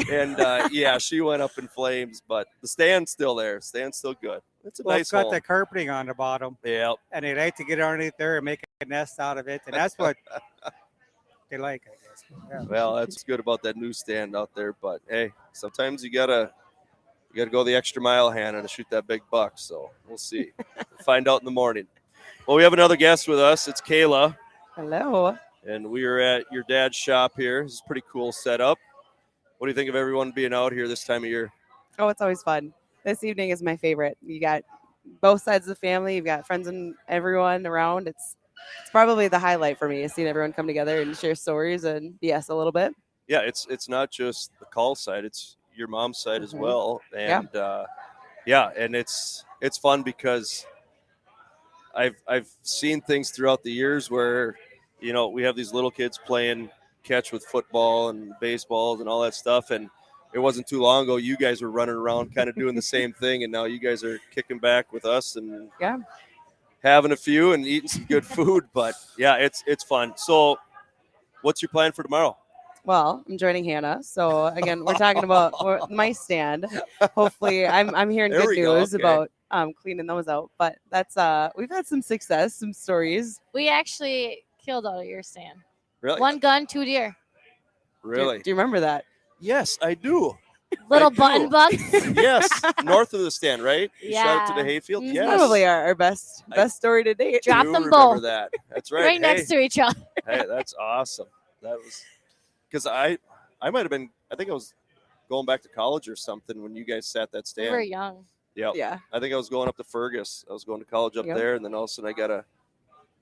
[SPEAKER 1] and yeah, she went up in flames. But the stand's still there. Stand's still good. It's a
[SPEAKER 6] Well,
[SPEAKER 1] nice
[SPEAKER 6] it's got
[SPEAKER 1] home.
[SPEAKER 6] the carpeting on the bottom,
[SPEAKER 1] Yeah.
[SPEAKER 6] and they like to get underneath there and make a nest out of it, and that's what they like, I guess. Yeah.
[SPEAKER 1] Well, that's good about that newsstand out there. But hey, sometimes you gotta go the extra mile, Hannah, to shoot that big buck. So we'll see. We'll find out in the morning. Well, we have another guest with us. It's Kayla,
[SPEAKER 7] Hello.
[SPEAKER 1] and we are at your dad's shop here. This is a pretty cool setup. What do you think of everyone being out here this time of year?
[SPEAKER 7] Oh, it's always fun. This evening is my favorite. You got both sides of the family. You've got friends and everyone around. It's probably the highlight for me is seeing everyone come together and share stories and BS a little bit.
[SPEAKER 1] Yeah, it's not just the call side; it's your mom's side as
[SPEAKER 7] Mhm.
[SPEAKER 1] well. And and it's fun because I've seen things throughout the years where we have these little kids playing catch with football and baseballs and all that stuff, and it wasn't too long ago you guys were running around kind of doing the same thing, and now you guys are kicking back with us and
[SPEAKER 7] Yeah.
[SPEAKER 1] having a few and eating some good food. But yeah, it's fun. So what's your plan for tomorrow?
[SPEAKER 7] Well, I'm joining Hannah. So again, we're talking about my stand. Hopefully, I'm hearing
[SPEAKER 1] There
[SPEAKER 7] good
[SPEAKER 1] we go,
[SPEAKER 7] news
[SPEAKER 1] okay.
[SPEAKER 7] about cleaning those out. But that's we've had some success, some stories.
[SPEAKER 5] We actually killed out of your stand.
[SPEAKER 1] Really?
[SPEAKER 5] 1 gun, 2 deer.
[SPEAKER 1] Really?
[SPEAKER 7] Do you remember that?
[SPEAKER 1] Yes, I do.
[SPEAKER 5] Little
[SPEAKER 1] do.
[SPEAKER 5] button bucks.
[SPEAKER 1] Yes, north of the stand, right? You shot it to
[SPEAKER 5] Yeah.
[SPEAKER 1] the hayfield.
[SPEAKER 5] Mhm.
[SPEAKER 1] Yes,
[SPEAKER 7] Probably our best
[SPEAKER 1] I
[SPEAKER 7] story to date.
[SPEAKER 1] do
[SPEAKER 5] Drop them
[SPEAKER 1] remember
[SPEAKER 5] both.
[SPEAKER 1] that. That's right.
[SPEAKER 5] Right next to each other.
[SPEAKER 1] Hey, that's awesome. That was because I might have been. I think I was going back to college or something when you guys sat that
[SPEAKER 5] We were
[SPEAKER 1] stand.
[SPEAKER 5] young.
[SPEAKER 1] Yep.
[SPEAKER 7] Yeah.
[SPEAKER 1] I think I was going up to Fergus. I was going to college up
[SPEAKER 7] Yep.
[SPEAKER 1] there, and then all of a sudden I got a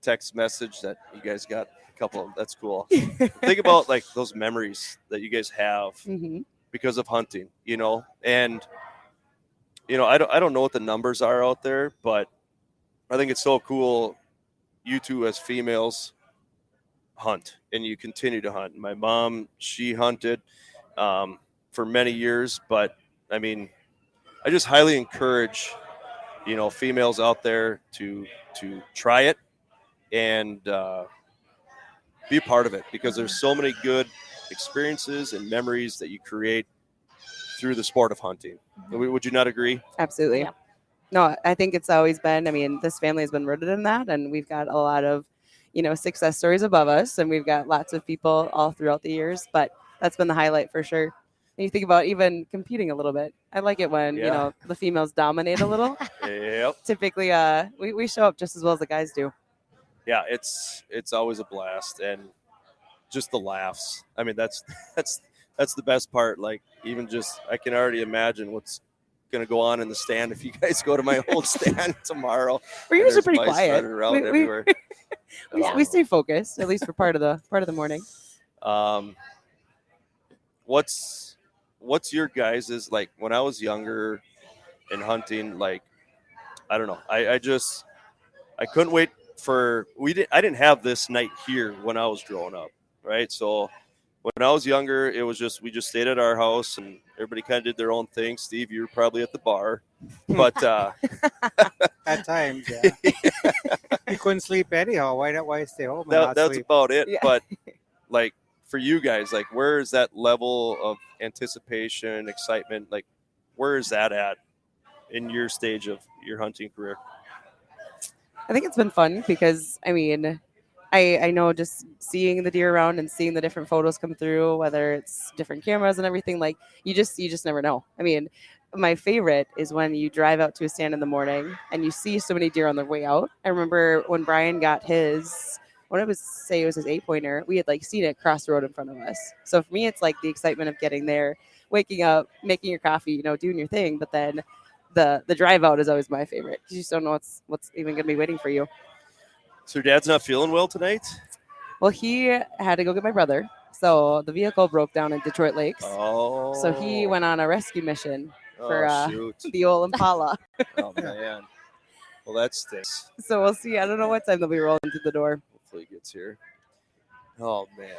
[SPEAKER 1] text message that you guys got a couple of. That's cool. Think about like those memories that you guys have
[SPEAKER 7] hmm
[SPEAKER 1] because of hunting, and I don't know what the numbers are out there, but I think it's so cool. You two as females hunt, and you continue to hunt. My mom, she hunted for many years, but I mean, I just highly encourage females out there to try it and be a part of it, because there's so many good experiences and memories that you create through the sport of hunting. Would you not agree?
[SPEAKER 7] Absolutely.
[SPEAKER 5] Yep.
[SPEAKER 7] No, I think it's always been. I mean, this family has been rooted in that, and we've got a lot of, success stories above us, and we've got lots of people all throughout the years. But that's been the highlight for sure. And you think about even competing a little bit. I like it when
[SPEAKER 1] Yeah.
[SPEAKER 7] the females dominate a little.
[SPEAKER 1] Yep.
[SPEAKER 7] Typically, we show up just as well as the guys do.
[SPEAKER 1] Yeah, it's always a blast, and just the laughs. I mean, that's the best part. Like, even just I can already imagine what's going to go on in the stand if you guys go to my old stand tomorrow.
[SPEAKER 7] We're
[SPEAKER 1] and
[SPEAKER 7] usually
[SPEAKER 1] there's
[SPEAKER 7] pretty
[SPEAKER 1] mice
[SPEAKER 7] quiet.
[SPEAKER 1] running around
[SPEAKER 7] We-
[SPEAKER 1] everywhere.
[SPEAKER 7] We stay focused, at least for part of the morning.
[SPEAKER 1] What's your guys's, like, when I was younger and hunting? Like, I don't know. I couldn't wait for I didn't have this night here when I was growing up, right? So when I was younger, it was we just stayed at our house and everybody kind of did their own thing. Steve, you were probably at the bar, but
[SPEAKER 6] At times, yeah. You couldn't sleep anyhow. Why stay home and not
[SPEAKER 1] that's
[SPEAKER 6] sleep?
[SPEAKER 1] about it.
[SPEAKER 7] Yeah.
[SPEAKER 1] But like, for you guys, like, where is that level of anticipation, excitement? Like, where is that at in your stage of your hunting career?
[SPEAKER 7] I think it's been fun because I know just seeing the deer around and seeing the different photos come through, whether it's different cameras and everything, like you just never know. I mean, my favorite is when you drive out to a stand in the morning and you see so many deer on their way out. I remember when Brian got his, it was his 8-pointer, we had like seen it cross the road in front of us. So for me, it's like the excitement of getting there, waking up, making your coffee, doing your thing. But then the drive out is always my favorite because you just don't know what's even going to be waiting for you.
[SPEAKER 1] So your dad's not feeling well tonight?
[SPEAKER 7] Well, he had to go get my brother. So the vehicle broke down in Detroit Lakes.
[SPEAKER 1] Oh.
[SPEAKER 7] So he went on a rescue mission for
[SPEAKER 1] shoot.
[SPEAKER 7] the old Impala.
[SPEAKER 1] Oh, man. Well, that stinks.
[SPEAKER 7] So we'll see. I don't know what time they'll be rolling through the door.
[SPEAKER 1] Hopefully he gets here. Oh, man.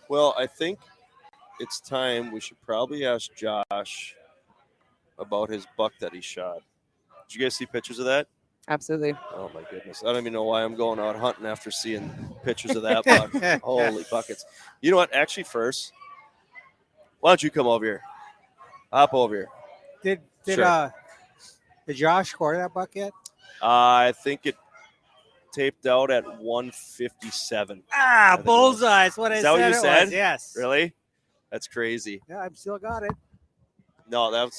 [SPEAKER 1] Well, I think it's time we should probably ask Josh about his buck that he shot. Did you guys see pictures of that?
[SPEAKER 7] Absolutely.
[SPEAKER 1] Oh, my goodness. I don't even know why I'm going out hunting after seeing pictures of that buck. Holy buckets. You know what? Actually, first, why don't you come over here? Hop over here.
[SPEAKER 6] Did
[SPEAKER 1] Sure.
[SPEAKER 6] Did Josh score that buck yet?
[SPEAKER 1] I think it taped out at 157.
[SPEAKER 6] Ah,
[SPEAKER 1] it was.
[SPEAKER 6] bullseye. That's what I
[SPEAKER 1] Is that what
[SPEAKER 6] said.
[SPEAKER 1] you
[SPEAKER 6] it
[SPEAKER 1] said?
[SPEAKER 6] was. Yes.
[SPEAKER 1] Really? That's crazy.
[SPEAKER 6] Yeah, I've still got it.
[SPEAKER 1] No, that's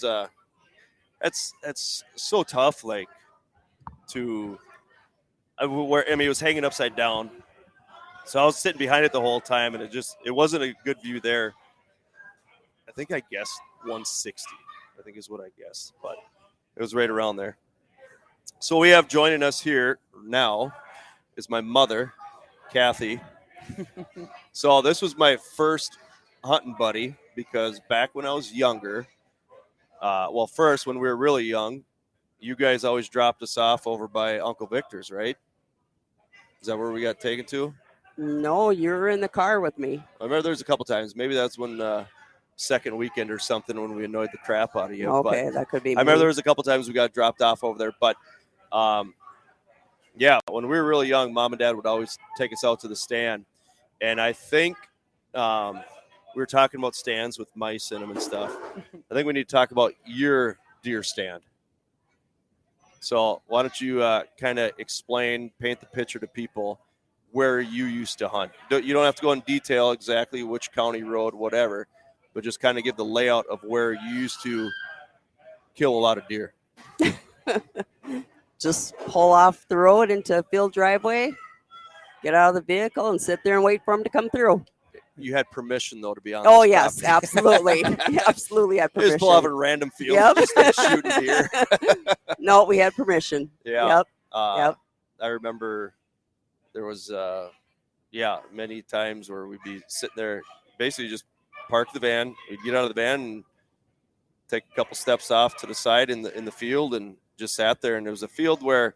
[SPEAKER 1] so tough. Like it was hanging upside down, so I was sitting behind it the whole time, and it wasn't a good view there. I think I guessed 160. I think is what I guessed, but it was right around there. So we have joining us here now is my mother, Kathy. So this was my first hunting buddy because back when I was younger, first when we were really young, you guys always dropped us off over by Uncle Victor's, right? Is that where we got taken to?
[SPEAKER 8] No, you were in the car with me.
[SPEAKER 1] I remember there was a couple times. Maybe that's when second weekend or something when we annoyed the crap out of you.
[SPEAKER 8] Okay, that could be.
[SPEAKER 1] I remember there was a couple times we got dropped off over there, but when we were really young, Mom and Dad would always take us out to the stand, and I think we were talking about stands with mice in them and stuff. I think we need to talk about your deer stand. So why don't you kind of paint the picture to people where you used to hunt. You don't have to go in detail exactly which county road, whatever, but just kind of give the layout of where you used to kill a lot of deer.
[SPEAKER 8] Just pull off the road into a field driveway, get out of the vehicle, and sit there and wait for them to come through.
[SPEAKER 1] You had permission, though, to be on
[SPEAKER 8] Oh,
[SPEAKER 1] this
[SPEAKER 8] yes,
[SPEAKER 1] property.
[SPEAKER 8] absolutely. Absolutely had
[SPEAKER 1] You just
[SPEAKER 8] permission.
[SPEAKER 1] pull off a random field
[SPEAKER 8] Yep.
[SPEAKER 1] and just start shooting deer.
[SPEAKER 8] No, we had permission.
[SPEAKER 1] Yeah.
[SPEAKER 8] Yep.
[SPEAKER 1] Yep. I remember there was, many times where we'd be sitting there, basically just park the van. We'd get out of the van and take a couple steps off to the side in the field and just sat there. And there was a field where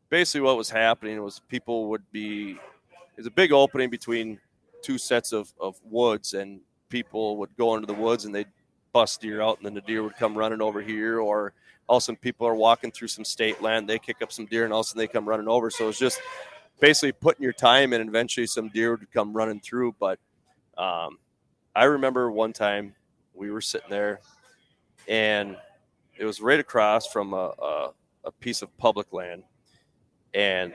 [SPEAKER 1] basically what was happening was people would be – there's a big opening between two sets of woods, and people would go into the woods and they'd bust deer out, and then the deer would come running over here, or all of a sudden people are walking through some state land, they kick up some deer, and all of a sudden they come running over. So it's just basically putting your time in, and eventually some deer would come running through. But I remember one time we were sitting there, and it was right across from a piece of public land, and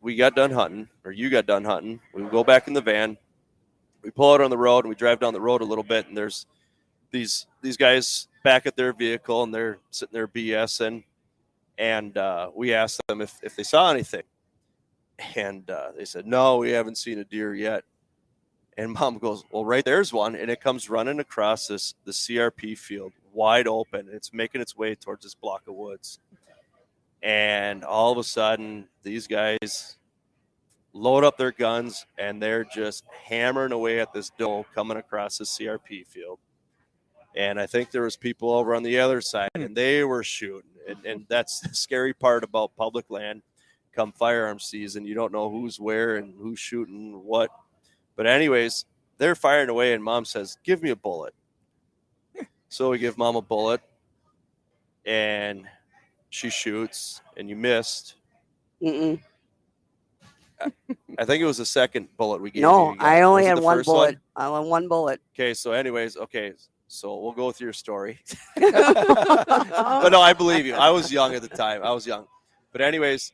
[SPEAKER 1] we got done hunting, or you got done hunting. We go back in the van, we pull out on the road, and we drive down the road a little bit, and there's these guys back at their vehicle, and they're sitting there BSing, and we asked them if they saw anything, and they said, no, we haven't seen a deer yet. And Mom goes, well, right there's one, and it comes running across the CRP field, wide open. It's making its way towards this block of woods. And all of a sudden, these guys load up their guns, and they're just hammering away at this doe coming across the CRP field. And I think there was people over on the other side, and they were shooting. And that's the scary part about public land come firearm season. You don't know who's where and who's shooting what. But anyways, they're firing away, and Mom says, give me a bullet. So we give Mom a bullet, and she shoots, and you missed.
[SPEAKER 8] Mm-mm.
[SPEAKER 1] I think it was the second bullet we gave
[SPEAKER 8] No,
[SPEAKER 1] you.
[SPEAKER 8] I only
[SPEAKER 1] Was it
[SPEAKER 8] had
[SPEAKER 1] the
[SPEAKER 8] one
[SPEAKER 1] first
[SPEAKER 8] bullet. I only one bullet.
[SPEAKER 1] Okay, so anyways, so we'll go with your story. But no, I believe you. I was young at the time. But anyways,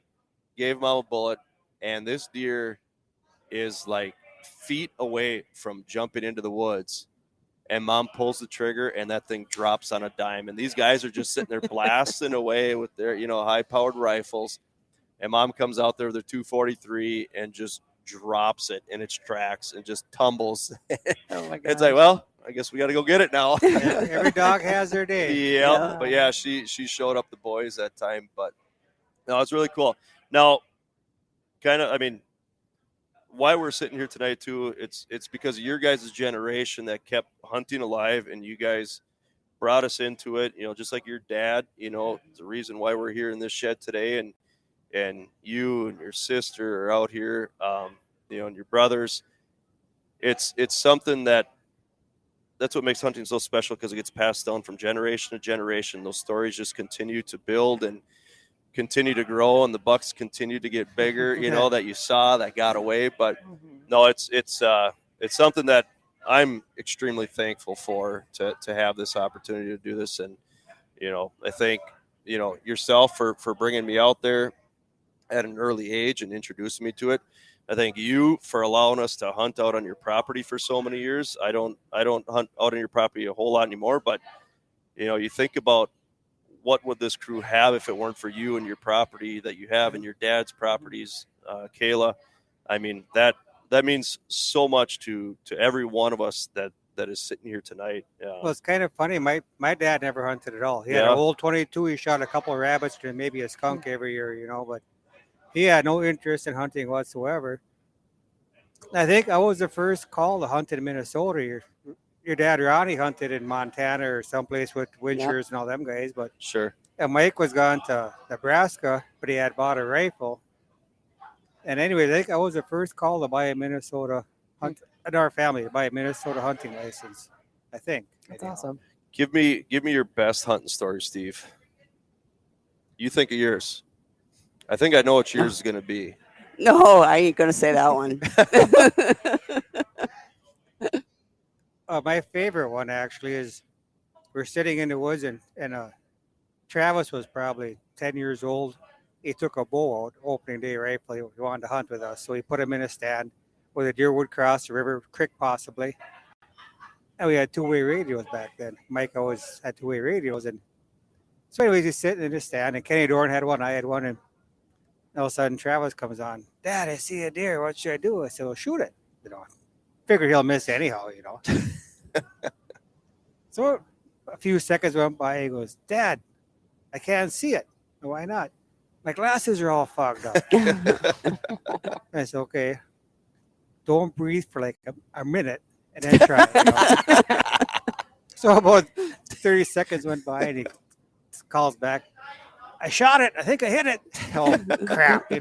[SPEAKER 1] gave Mom a bullet, and this deer is like feet away from jumping into the woods, and Mom pulls the trigger, and that thing drops on a dime. And these guys are just sitting there blasting away with their, high-powered rifles. And Mom comes out there with her 243 and just drops it in its tracks and just tumbles.
[SPEAKER 8] Oh my God.
[SPEAKER 1] It's like, well, I guess we got to go get it now.
[SPEAKER 6] Every dog has their day.
[SPEAKER 1] Yeah. But yeah, she showed up the boys that time. But no, it's really cool. Now, why we're sitting here tonight too, it's because of your guys' generation that kept hunting alive, and you guys brought us into it, just like your dad, the reason why we're here in this shed today, and you and your sister are out here, and your brothers. It's something that's what makes hunting so special, because it gets passed down from generation to generation. Those stories just continue to build and continue to grow, and the bucks continue to get bigger, that you saw that got away. But no, it's something that I'm extremely thankful for, to have this opportunity to do this. And, I think yourself for bringing me out there at an early age and introducing me to it. I thank you for allowing us to hunt out on your property for so many years. I don't hunt out on your property a whole lot anymore, but you think about what would this crew have if it weren't for you and your property that you have and your dad's properties, Kayla. I mean, that means so much to every one of us that is sitting here tonight.
[SPEAKER 6] Well, it's kind of funny. My dad never hunted at all. He had an old 22. He shot a couple of rabbits and maybe a skunk every year, but he had no interest in hunting whatsoever. I think I was the first call to hunt in Minnesota. Your dad Ronnie hunted in Montana or someplace with Winchers and all them guys, but
[SPEAKER 1] sure.
[SPEAKER 6] And Mike was gone to Nebraska, but he had bought a rifle. And anyway, I think I was the first call to buy a Minnesota hunt in our family to buy a Minnesota hunting license. I think
[SPEAKER 7] That's awesome.
[SPEAKER 1] Give me your best hunting story, Steve. You think of yours. I think I know what yours is going to be.
[SPEAKER 8] No, I ain't going to say that one.
[SPEAKER 6] My favorite one actually is we're sitting in the woods and Travis was probably 10 years old. He took a bow out opening day rifle. He wanted to hunt with us, so we put him in a stand where the deer would cross the river, creek possibly. And we had two-way radios back then. Mike always had two-way radios, and so anyways, he's sitting in the stand, and Kenny Dorn had one, I had one, and all of a sudden Travis comes on. Dad, I see a deer. What should I do? I said, well, shoot it. Figure he'll miss anyhow. So a few seconds went by. He goes, Dad, I can't see it. Why not? My glasses are all fogged up. I said, okay. Don't breathe for like a minute and then try it. So about 30 seconds went by and he calls back. I shot it. I think I hit it. Oh, crap,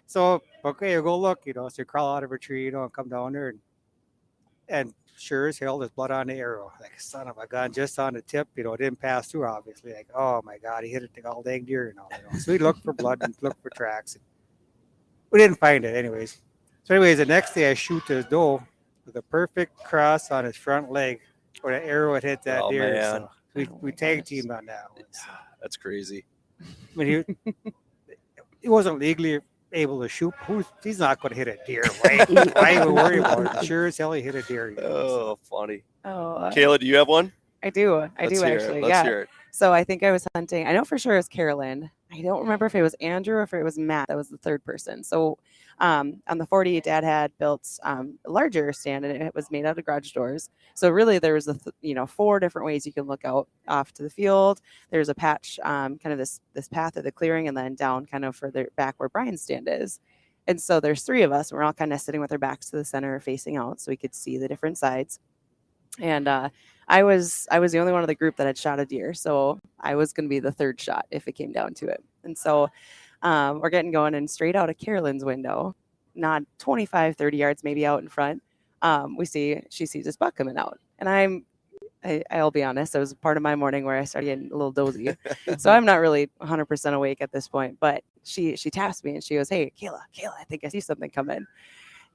[SPEAKER 6] So, okay, you go look, so you crawl out of a tree, and come down there. And sure as hell, there's blood on the arrow. Like, son of a gun, just on the tip, it didn't pass through, obviously. Like, oh, my God, he hit it to all dang deer, So we looked for blood and looked for tracks. We didn't find it anyways. So anyways, the next day I shoot this doe with a perfect cross on his front leg where the arrow had hit that deer.
[SPEAKER 1] Man.
[SPEAKER 6] So we tag teamed on that one.
[SPEAKER 1] That's crazy.
[SPEAKER 6] I mean, he wasn't legally able to shoot. He's not going to hit a deer. Why even worry about it? Sure as hell he hit a deer.
[SPEAKER 1] Oh, funny.
[SPEAKER 7] Oh,
[SPEAKER 1] Kayla, do you have one?
[SPEAKER 7] I do. I
[SPEAKER 1] Let's
[SPEAKER 7] do
[SPEAKER 1] hear
[SPEAKER 7] actually.
[SPEAKER 1] it. Let's hear it.
[SPEAKER 7] So I think I was hunting. I know for sure it was Carolyn. I don't remember if it was Andrew or if it was Matt. That was the third person. So on the 40, Dad had built a larger stand, and it was made out of garage doors. So really, there was 4 different ways you can look out off to the field. There's a patch, kind of this path of the clearing, and then down kind of further back where Brian's stand is. And so there's 3 of us. And we're all kind of sitting with our backs to the center, facing out, so we could see the different sides. And I was the only one of the group that had shot a deer, so I was going to be the third shot if it came down to it. And so we're getting going, and straight out of Carolyn's window, not 25, 30 yards maybe out in front, she sees this buck coming out. And I'll be honest, it was part of my morning where I started getting a little dozy. So I'm not really 100% awake at this point, but she taps me and she goes, "Hey, Kayla, I think I see something coming."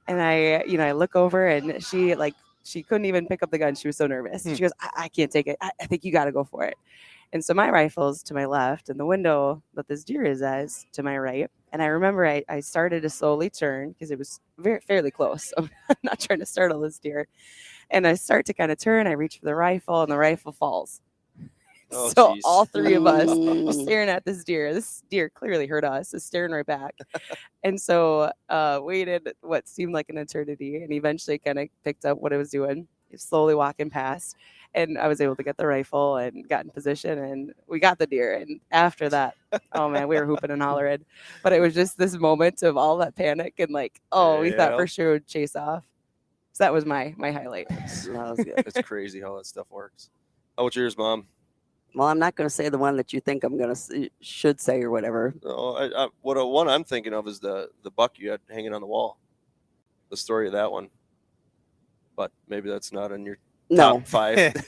[SPEAKER 7] And I look over, and she couldn't even pick up the gun. She was so nervous. She goes, I can't take it. I think you got to go for it. And so my rifle's to my left, and the window that this deer is to my right. And I remember I started to slowly turn because it was fairly close. So I'm not trying to startle this deer. And I start to kind of turn. I reach for the rifle, and the rifle falls.
[SPEAKER 1] Oh,
[SPEAKER 7] so
[SPEAKER 1] geez.
[SPEAKER 7] all 3 of us are staring at this deer. This deer clearly heard us, is staring right back. And so waited what seemed like an eternity, and eventually kind of picked up what it was doing. It was slowly walking past, and I was able to get the rifle and got in position, and we got the deer. And after that, oh man, we were hooping and hollering. But it was just this moment of all that panic and we thought for sure it would chase off. So that was my highlight.
[SPEAKER 8] That was good.
[SPEAKER 1] It's crazy how that stuff works. How about yours, Mom?
[SPEAKER 8] Well, I'm not going to say the one that you think I'm going to should say or whatever.
[SPEAKER 1] No, one I'm thinking of is the buck you had hanging on the wall. The story of that one. But maybe that's not in your top 5.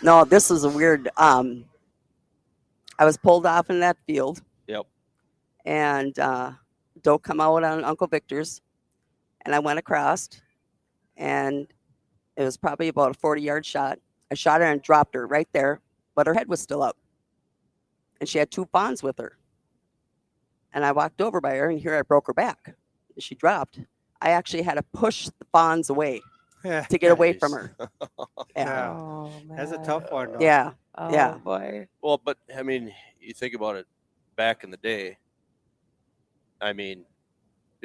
[SPEAKER 8] No, this is a weird. I was pulled off in that field.
[SPEAKER 1] Yep.
[SPEAKER 8] And doe come out on Uncle Victor's, and I went across, and it was probably about a 40-yard shot. I shot her and dropped her right there, but her head was still up. And she had 2 fawns with her. And I walked over by her, and here I broke her back. She dropped. I actually had to push the fawns away to get away from her. Yeah.
[SPEAKER 7] Oh,
[SPEAKER 6] That's a
[SPEAKER 7] man.
[SPEAKER 6] tough one. Though.
[SPEAKER 8] Yeah.
[SPEAKER 7] Oh,
[SPEAKER 8] Yeah.
[SPEAKER 7] boy.
[SPEAKER 1] Well, but I mean, you think about it. Back in the day, I mean,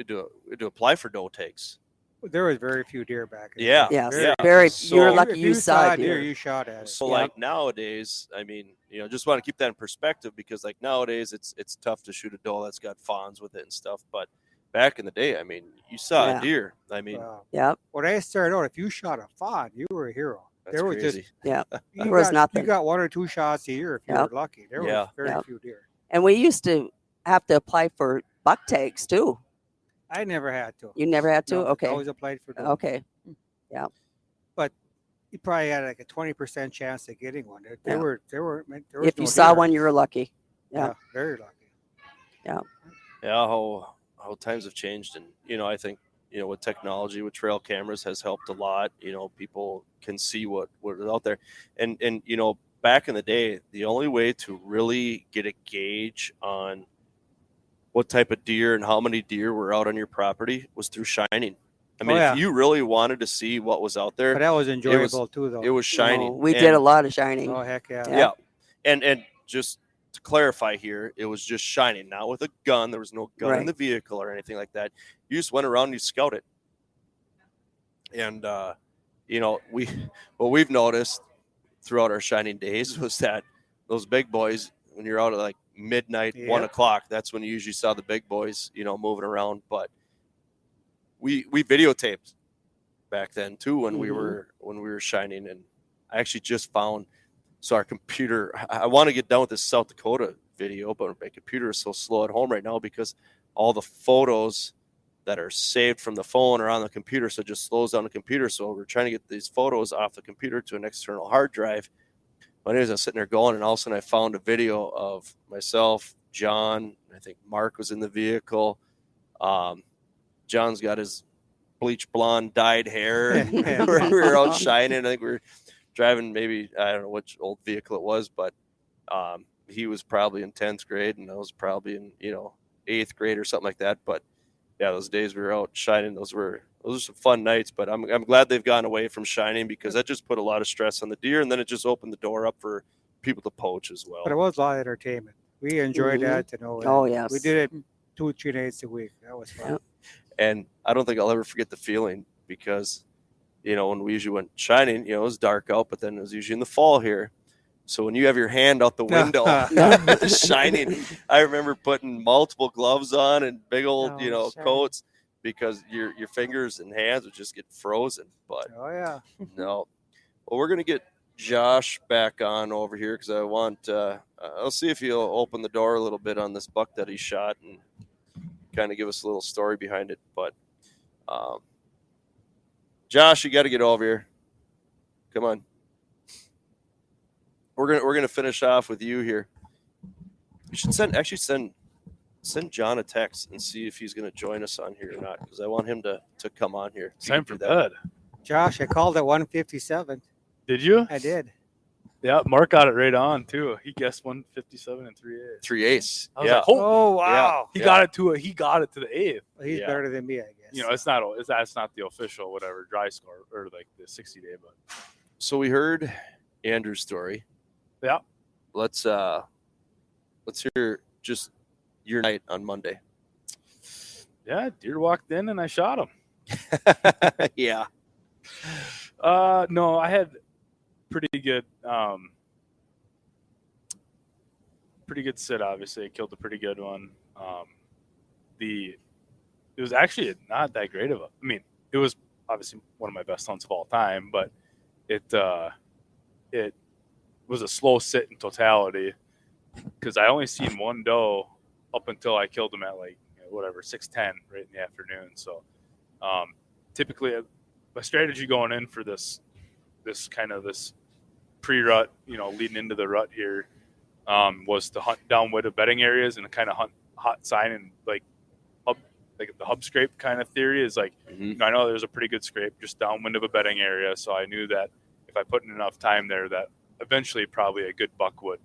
[SPEAKER 1] to apply for doe takes.
[SPEAKER 6] There was very few deer back. In the
[SPEAKER 1] Yeah.
[SPEAKER 6] day.
[SPEAKER 8] Yes.
[SPEAKER 1] Yeah.
[SPEAKER 8] Very.
[SPEAKER 1] So-
[SPEAKER 8] You were
[SPEAKER 1] If
[SPEAKER 8] lucky
[SPEAKER 6] If
[SPEAKER 8] you saw a deer.
[SPEAKER 6] you shot at it.
[SPEAKER 1] So
[SPEAKER 8] Yep.
[SPEAKER 1] like nowadays, I mean, just want to keep that in perspective because like nowadays it's tough to shoot a doe that's got fawns with it and stuff. But back in the day, I mean, you saw
[SPEAKER 8] Yeah.
[SPEAKER 1] a deer. I mean,
[SPEAKER 6] Wow.
[SPEAKER 8] Yep.
[SPEAKER 6] When I started out, if you shot a fawn, you were a hero.
[SPEAKER 1] that's
[SPEAKER 6] there was
[SPEAKER 1] crazy.
[SPEAKER 6] just
[SPEAKER 8] Yeah.
[SPEAKER 6] you
[SPEAKER 8] There was
[SPEAKER 6] got,
[SPEAKER 8] nothing.
[SPEAKER 6] You got 1 or 2 shots a year if you
[SPEAKER 8] Yep.
[SPEAKER 6] were lucky. There
[SPEAKER 1] Yeah.
[SPEAKER 6] was very
[SPEAKER 8] Yep.
[SPEAKER 6] few deer.
[SPEAKER 8] And we used to have to apply for buck tags too.
[SPEAKER 6] I never had to.
[SPEAKER 8] You never had to?
[SPEAKER 6] No,
[SPEAKER 8] Okay.
[SPEAKER 6] Always applied for. doe.
[SPEAKER 8] Okay.
[SPEAKER 6] You probably had like a 20% chance of getting one. There
[SPEAKER 8] Yeah.
[SPEAKER 6] was
[SPEAKER 8] If
[SPEAKER 6] no
[SPEAKER 8] you saw
[SPEAKER 6] deer.
[SPEAKER 8] one, you were lucky. Yeah.
[SPEAKER 6] Very lucky.
[SPEAKER 1] Yeah, how times have changed, and I think with technology, with trail cameras, has helped a lot. People can see what is out there, and back in the day, the only way to really get a gauge on what type of deer and how many deer were out on your property was through shining. I mean,
[SPEAKER 6] yeah.
[SPEAKER 1] if you really wanted to see what was out there,
[SPEAKER 6] But that was enjoyable too, though.
[SPEAKER 1] it was shining.
[SPEAKER 8] Oh, we
[SPEAKER 1] And-
[SPEAKER 8] did a lot of shining.
[SPEAKER 6] Oh heck yeah.
[SPEAKER 1] yeah. And just to clarify here, it was just shining, not with a gun. There was no gun in
[SPEAKER 8] Right.
[SPEAKER 1] the vehicle or anything like that. You just went around and you scouted. And what we've noticed throughout our shining days was that those big boys, when you're out at like midnight,
[SPEAKER 6] Yep.
[SPEAKER 1] 1:00, that's when you usually saw the big boys, moving around. But we videotaped back then too when we were shining, and I actually just found our computer. I want to get done with this South Dakota video, but my computer is so slow at home right now because all the photos that are saved from the phone are on the computer, so it just slows down the computer. So we're trying to get these photos off the computer to an external hard drive. But anyways, I was sitting there going, and all of a sudden I found a video of myself, John, I think Mark was in the vehicle. John's got his bleach blonde dyed hair. And we were out shining. I think we were driving maybe, I don't know which old vehicle it was, but he was probably in 10th grade and I was probably in, 8th grade or something like that. But yeah, those days we were out shining, those were some fun nights. But I'm glad they've gone away from shining because that just put a lot of stress on the deer, and then it just opened the door up for people to poach as well.
[SPEAKER 6] But it was a lot of entertainment. We enjoyed that to know.
[SPEAKER 8] Oh, yes.
[SPEAKER 6] We did it 2 or 3 nights a week. That was fun.
[SPEAKER 8] Yep.
[SPEAKER 1] And I don't think I'll ever forget the feeling because, when we usually went shining, it was dark out, but then it was usually in the fall here. So when you have your hand out the window shining, I remember putting multiple gloves on and big old,
[SPEAKER 7] Oh, sure.
[SPEAKER 1] coats because your fingers and hands would just get frozen. But
[SPEAKER 6] Oh yeah.
[SPEAKER 1] no. Well, we're going to get Josh back on over here because I want, I'll see if he'll open the door a little bit on this buck that he shot and kind of give us a little story behind it. But Josh, you got to get over here. Come on. We're gonna finish off with you here. You should send John a text and see if he's gonna join us on here or not because I want him to come on here.
[SPEAKER 2] It's time
[SPEAKER 1] Do
[SPEAKER 2] for
[SPEAKER 1] that.
[SPEAKER 2] bed.
[SPEAKER 6] Josh, I called at 157.
[SPEAKER 2] Did you?
[SPEAKER 6] I did.
[SPEAKER 2] Yeah, Mark got it right on too. He guessed 157 and 3/8.
[SPEAKER 1] 3 ace.
[SPEAKER 2] I was
[SPEAKER 1] Yeah.
[SPEAKER 2] like, oh,
[SPEAKER 6] Oh wow.
[SPEAKER 2] he got it to the eighth.
[SPEAKER 6] He's
[SPEAKER 1] Yeah.
[SPEAKER 6] better than me, I guess.
[SPEAKER 2] That's not the official whatever dry score or like the 60-day, but
[SPEAKER 1] So we heard Andrew's story.
[SPEAKER 2] yeah.
[SPEAKER 1] Let's hear just your night on Monday.
[SPEAKER 2] Yeah, deer walked in and I shot him.
[SPEAKER 1] Yeah.
[SPEAKER 2] No, I had pretty good sit. Obviously, I killed a pretty good one. It was actually not that great of a. I mean, it was obviously one of my best hunts of all time, but it was a slow sit in totality because I only seen one doe up until I killed him at 6:10 right in the afternoon. So typically, my strategy going in for this pre-rut, leading into the rut here, was to hunt downwind of bedding areas and kind of hunt hot sign and the hub scrape kind of theory is I know there's a pretty good scrape just downwind of a bedding area. So I knew that if I put in enough time there that eventually probably a good buck would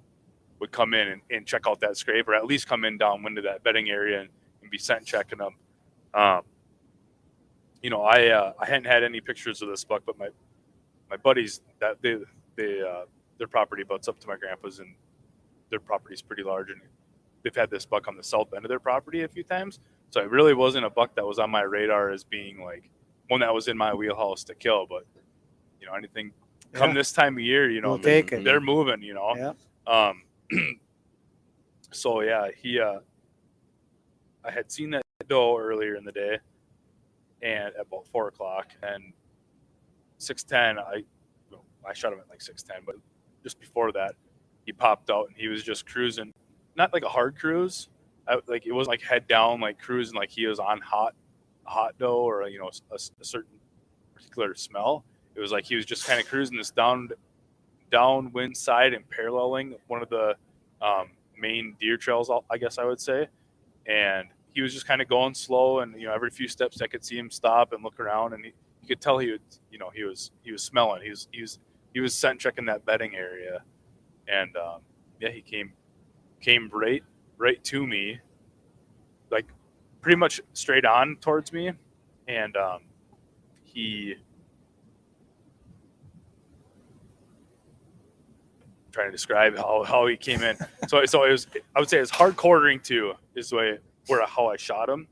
[SPEAKER 2] come in and check out that scrape, or at least come in downwind of that bedding area and be scent checking them. You know, I hadn't had any pictures of this buck, but my buddies, that their property butts up to my grandpa's, and their property's pretty large, and they've had this buck on the south end of their property a few times. So it really wasn't a buck that was on my radar as being like one that was in my wheelhouse to kill. But you know, anything come this time of year, you know,
[SPEAKER 6] We'll take it.
[SPEAKER 2] they're moving, you know.
[SPEAKER 6] Yeah.
[SPEAKER 2] So yeah, I had seen that doe earlier in the day, and at about 4:00, and 6:10, I shot him at like 6:10, but just before that, he popped out and he was just cruising, not like a hard cruise, like it was like head down, like cruising, like he was on hot doe, or you know, a certain particular smell. It was like he was just kind of cruising this downwind side and paralleling one of the main deer trails, I guess I would say. And he was just kind of going slow, and you know, every few steps I could see him stop and look around, and you could tell he was smelling. He was scent checking that bedding area, and yeah, he came right to me, like pretty much straight on towards me, and he. Trying to describe how he came in. So it was, I would say it's hard quartering too is the way how I shot him.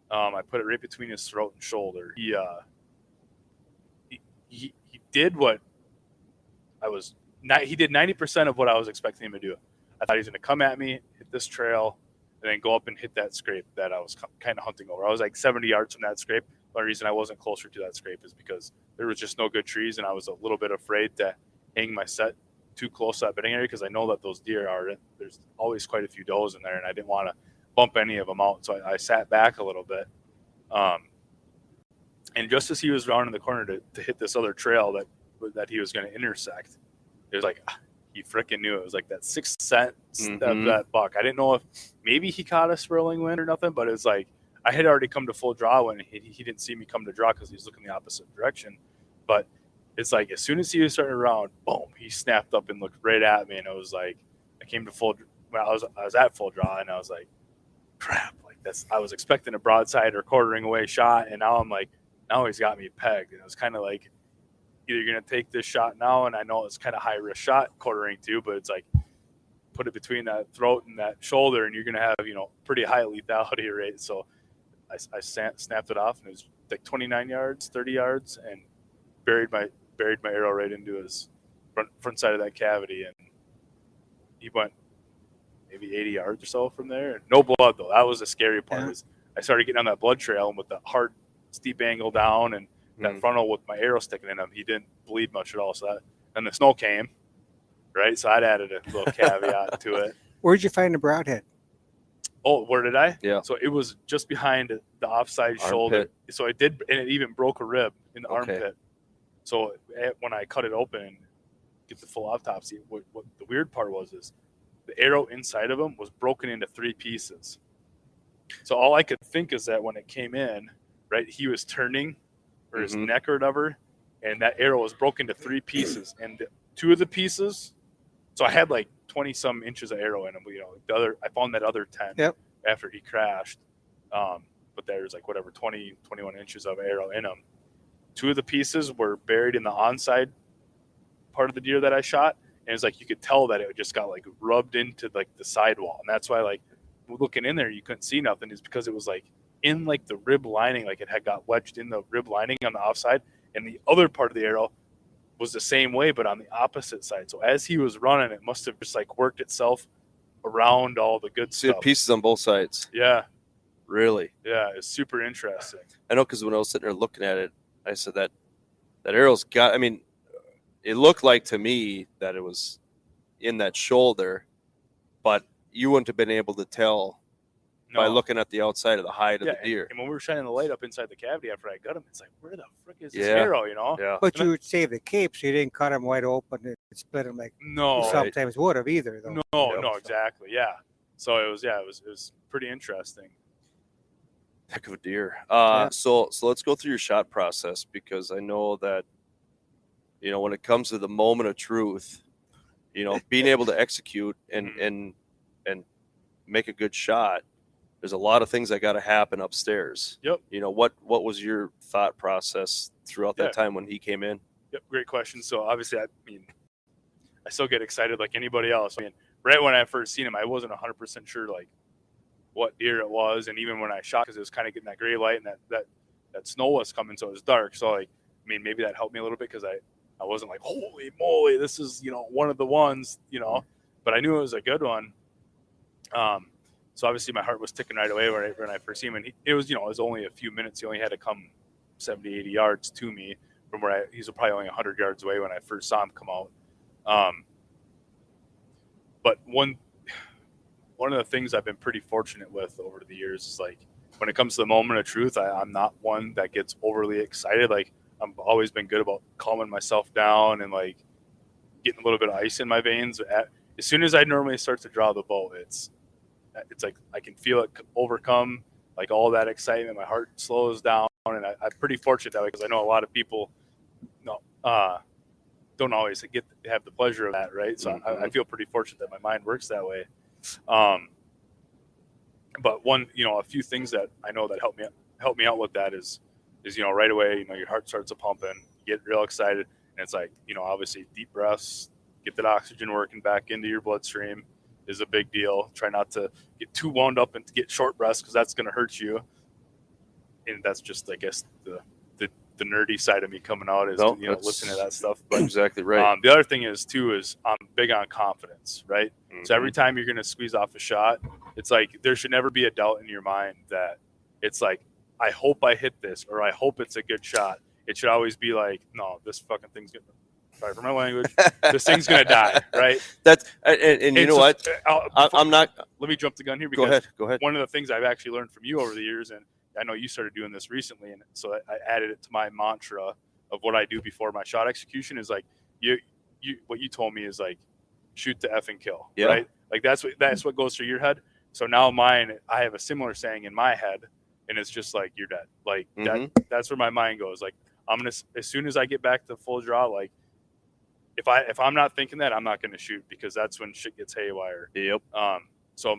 [SPEAKER 2] I put it right between his throat and shoulder. He did what he did 90% of what I was expecting him to do. I thought he was going to come at me, hit this trail, and then go up and hit that scrape that I was kind of hunting over. I was like 70 yards from that scrape. The only reason I wasn't closer to that scrape is because there was just no good trees, and I was a little bit afraid to hang my set too close to that bedding area, because I know that those deer there's always quite a few does in there, and I didn't want to bump any of them out. So I sat back a little bit. And just as he was rounding the corner to hit this other trail that he was going to intersect, it was like, he freaking knew. It was like that sixth sense of that buck. I didn't know if maybe he caught a swirling wind or nothing, but it was like, I had already come to full draw when he didn't see me come to draw, because he was looking the opposite direction. But it's like, as soon as he was starting around, boom, he snapped up and looked right at me. And it was like, I came to I was at full draw, and I was like, crap, like I was expecting a broadside or quartering away shot. And now I'm like, now he's got me pegged. And it was kind of like, either you're going to take this shot now, and I know it's kind of high risk shot quartering too, but it's like, put it between that throat and that shoulder, and you're going to have, you know, pretty high lethality rate. So I snapped it off, and it was like 29 yards, 30 yards, and buried my arrow right into his front side of that cavity, and he went maybe 80 yards or so from there. No blood though. That was the scary part. Is I started getting on that blood trail, and with the hard steep angle down and that frontal with my arrow sticking in him, he didn't bleed much at all. So and the snow came, right? So I'd added a little caveat to it.
[SPEAKER 6] Where'd you find the broadhead?
[SPEAKER 2] Oh, where did I?
[SPEAKER 1] Yeah.
[SPEAKER 2] So it was just behind the offside shoulder. So it did, and it even broke a rib in the armpit. So when I cut it open and get the full autopsy, what the weird part is the arrow inside of him was broken into 3 pieces. So all I could think is that when it came in, right, he was turning, or his neck or whatever, and that arrow was broken into 3 pieces. And 2 of the pieces, so I had like 20 some inches of arrow in him. You know, I found that other 10 after he crashed. But there's like 20, 21 inches of arrow in him. 2 of the pieces were buried in the onside part of the deer that I shot. And it's like, you could tell that it just got like rubbed into like the sidewall. And that's why, like, looking in there, you couldn't see nothing, is because it was like in like the rib lining, like it had got wedged in the rib lining on the offside. And the other part of the arrow was the same way, but on the opposite side. So as he was running, it must have just like worked itself around all the good stuff.
[SPEAKER 1] Pieces on both sides.
[SPEAKER 2] Yeah.
[SPEAKER 1] Really?
[SPEAKER 2] Yeah. It's super interesting.
[SPEAKER 1] I know, because when I was sitting there looking at it, I said that arrow's got, I mean, it looked like to me that it was in that shoulder, but you wouldn't have been able to tell by looking at the outside of the hide of the deer.
[SPEAKER 2] And when we were shining the light up inside the cavity after I got him, it's like, where the frick is this arrow, you know?
[SPEAKER 1] Yeah.
[SPEAKER 6] But you would save the cape, so you didn't cut him wide open and split him like you sometimes would have either, though.
[SPEAKER 2] No, exactly. Yeah. So it was pretty interesting.
[SPEAKER 1] Heck of a deer. So let's go through your shot process, because I know that you know, when it comes to the moment of truth, you know, being able to execute and make a good shot, there's a lot of things that got to happen upstairs.
[SPEAKER 2] Yep.
[SPEAKER 1] You know, what was your thought process throughout that time when he came in?
[SPEAKER 2] Yep. Great question. So obviously, I mean, I still get excited like anybody else. I mean, right when I first seen him, I wasn't 100% sure like what deer it was, and even when I shot, because it was kind of getting that gray light and that snow was coming, so it was dark. So like, I mean, maybe that helped me a little bit because I wasn't like, holy moly, this is, you know, one of the ones, you know, but I knew it was a good one. So obviously my heart was ticking right away when I first seen him, and it was, you know, it was only a few minutes. He only had to come 70, 80 yards to me from where he's probably only 100 yards away when I first saw him come out. But one of the things I've been pretty fortunate with over the years is like, when it comes to the moment of truth, I'm not one that gets overly excited. Like, I've always been good about calming myself down and like getting a little bit of ice in my veins. As soon as I normally start to draw the bow, it's like I can feel it overcome, like all that excitement. My heart slows down, and I'm pretty fortunate that way, because I know a lot of people don't always have the pleasure of that, right? So I feel pretty fortunate that my mind works that way. But a few things that I know that help me out with that is, you know, right away, you know, your heart starts pumping, you get real excited, and it's like, you know, obviously deep breaths, get that oxygen working back into your bloodstream is a big deal. Try not to get too wound up and to get short breaths, because that's going to hurt you. And that's just, I guess, the nerdy side of me coming out is, you know, listening to that stuff. But
[SPEAKER 1] exactly right.
[SPEAKER 2] The other thing is too, is I'm big on confidence, right? So every time you're going to squeeze off a shot, it's like, there should never be a doubt in your mind that it's like, I hope I hit this, or I hope it's a good shot. It should always be like, no, this fucking thing's going to, sorry for my language, this thing's going to die, right?
[SPEAKER 1] That's, and you know what? I'm not.
[SPEAKER 2] Let me jump the gun here, because
[SPEAKER 1] Go ahead.
[SPEAKER 2] one of the things I've actually learned from you over the years, and I know you started doing this recently, and so I added it to my mantra of what I do before my shot execution, is like, what you told me is like, shoot to effing kill, right? Like that's what goes through your head. So now mine, I have a similar saying in my head, and it's just like, you're dead. Like that's where my mind goes. Like, I'm gonna, as soon as I get back to full draw, like, if I'm not thinking that, I'm not gonna shoot, because that's when shit gets haywire.
[SPEAKER 1] Yep.
[SPEAKER 2] So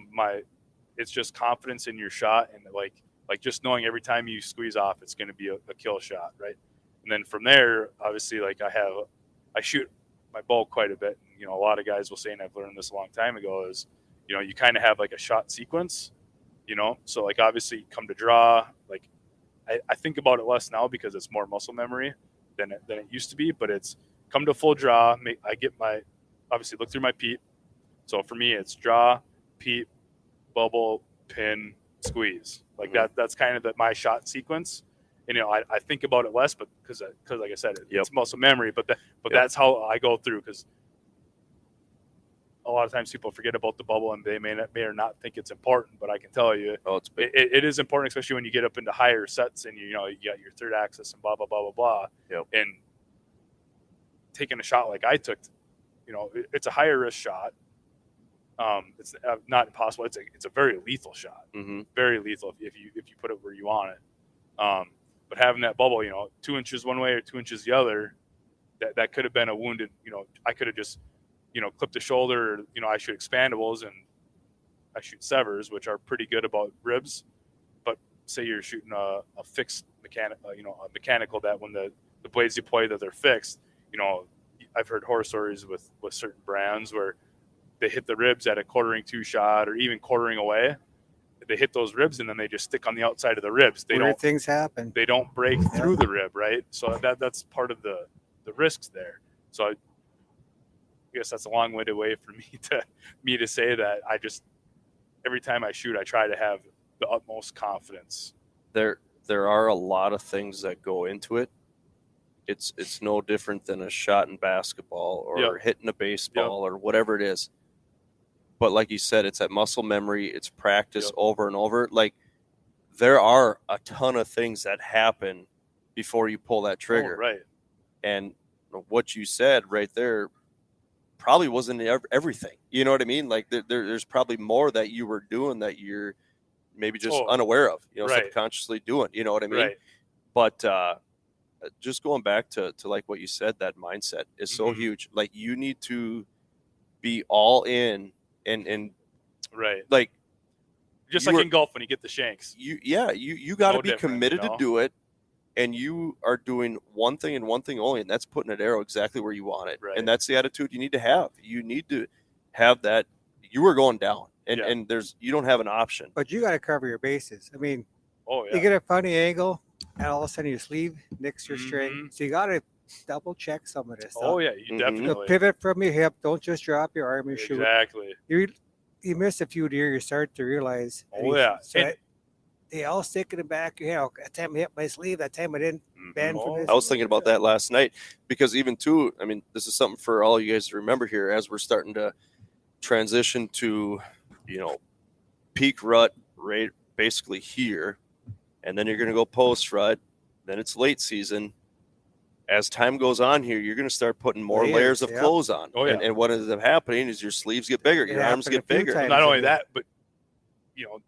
[SPEAKER 2] it's just confidence in your shot, and like just knowing every time you squeeze off, it's going to be a kill shot, right? And then from there, obviously, like I shoot my bow quite a bit. You know, a lot of guys will say, and I've learned this a long time ago, is, you know, you kind of have like a shot sequence, you know? So like, obviously come to draw, like I think about it less now because it's more muscle memory than it used to be, but it's come to full draw. I get obviously look through my peep. So for me, it's draw, peep, bubble, pin, squeeze. Like that's kind of my shot sequence. And, you know, I think about it less, but because like I said, it's muscle memory, but that's how I go through, because a lot of times people forget about the bubble, and they may or not think it's important, but I can tell you,
[SPEAKER 1] it's big.
[SPEAKER 2] It is important, especially when you get up into higher sets, and you know, you got your third axis and blah, blah, blah, blah, blah.
[SPEAKER 1] Yep.
[SPEAKER 2] And taking a shot like I took, you know, it's a higher risk shot. It's not impossible. It's a very lethal shot, very lethal if you put it where you want it. But having that bubble, you know, 2 inches one way or 2 inches the other, that could have been a wounded. You know, I could have just, you know, clipped the shoulder. You know, I shoot expandables and I shoot severs, which are pretty good about ribs. But say you're shooting a fixed mechanical that when the blades deploy that they're fixed. You know, I've heard horror stories with certain brands where they hit the ribs at a quartering 2 shot, or even quartering away. They hit those ribs, and then they just stick on the outside of the ribs.
[SPEAKER 6] Weird things happen.
[SPEAKER 2] They don't break through the rib, right? So that's part of the risks there. So I guess that's a long-winded way for me to say that I just, every time I shoot, I try to have the utmost confidence.
[SPEAKER 1] There are a lot of things that go into it. It's no different than a shot in basketball or hitting a baseball or whatever it is. But like you said, it's that muscle memory. It's practice over and over. Like, there are a ton of things that happen before you pull that trigger.
[SPEAKER 2] Oh, right.
[SPEAKER 1] And what you said right there probably wasn't everything. You know what I mean? Like, there's probably more that you were doing that you're maybe just unaware of, you know, subconsciously doing. You know what I mean?
[SPEAKER 2] Right.
[SPEAKER 1] But just going back to like what you said, that mindset is so
[SPEAKER 2] Mhm.
[SPEAKER 1] huge. Like you need to be all in and
[SPEAKER 2] Right.
[SPEAKER 1] like
[SPEAKER 2] Just
[SPEAKER 1] you
[SPEAKER 2] like
[SPEAKER 1] were-
[SPEAKER 2] in golf when you get the shanks.
[SPEAKER 1] you got to
[SPEAKER 2] No
[SPEAKER 1] be
[SPEAKER 2] different,
[SPEAKER 1] committed
[SPEAKER 2] you know?
[SPEAKER 1] to do it, and you are doing one thing and one thing only, and that's putting an arrow exactly where you want it.
[SPEAKER 2] Right.
[SPEAKER 1] And that's the attitude you need to have. You need to have that. You are going down, and
[SPEAKER 2] Yeah.
[SPEAKER 1] and you don't have an option.
[SPEAKER 6] But you got to cover your bases. I mean,
[SPEAKER 2] Oh
[SPEAKER 6] you
[SPEAKER 2] yeah.
[SPEAKER 6] get a funny angle, and all of a sudden your sleeve nicks your string.
[SPEAKER 2] Mhm.
[SPEAKER 6] So you got to double check some of this.
[SPEAKER 2] Oh
[SPEAKER 6] stuff.
[SPEAKER 2] yeah, you
[SPEAKER 1] Mhm.
[SPEAKER 6] The
[SPEAKER 2] definitely.
[SPEAKER 6] pivot from your hip. Don't just drop your arm and shoot.
[SPEAKER 2] Exactly.
[SPEAKER 6] You miss a few deer, you start to realize. that
[SPEAKER 2] Oh
[SPEAKER 6] you-
[SPEAKER 2] yeah.
[SPEAKER 6] So
[SPEAKER 2] And-
[SPEAKER 6] they all stick in the back of your head. "Oh, that time I hit my sleeve. That time I didn't bend
[SPEAKER 2] Oh,
[SPEAKER 6] for this.
[SPEAKER 1] I was thinking about that last night because even too, I mean, this is something for all you guys to remember here as we're starting to transition to, peak rut rate basically here, and then you're going to go post rut, then it's late season. As time goes on here, you're going to start putting more
[SPEAKER 6] Layers,
[SPEAKER 1] layers of
[SPEAKER 6] yep.
[SPEAKER 1] clothes on.
[SPEAKER 2] Oh, yeah.
[SPEAKER 1] And what ends up happening is your sleeves get bigger,
[SPEAKER 6] It
[SPEAKER 1] your arms
[SPEAKER 6] happened
[SPEAKER 1] get
[SPEAKER 6] a few
[SPEAKER 1] bigger.
[SPEAKER 6] times.
[SPEAKER 2] Not only
[SPEAKER 6] I mean-
[SPEAKER 2] that, but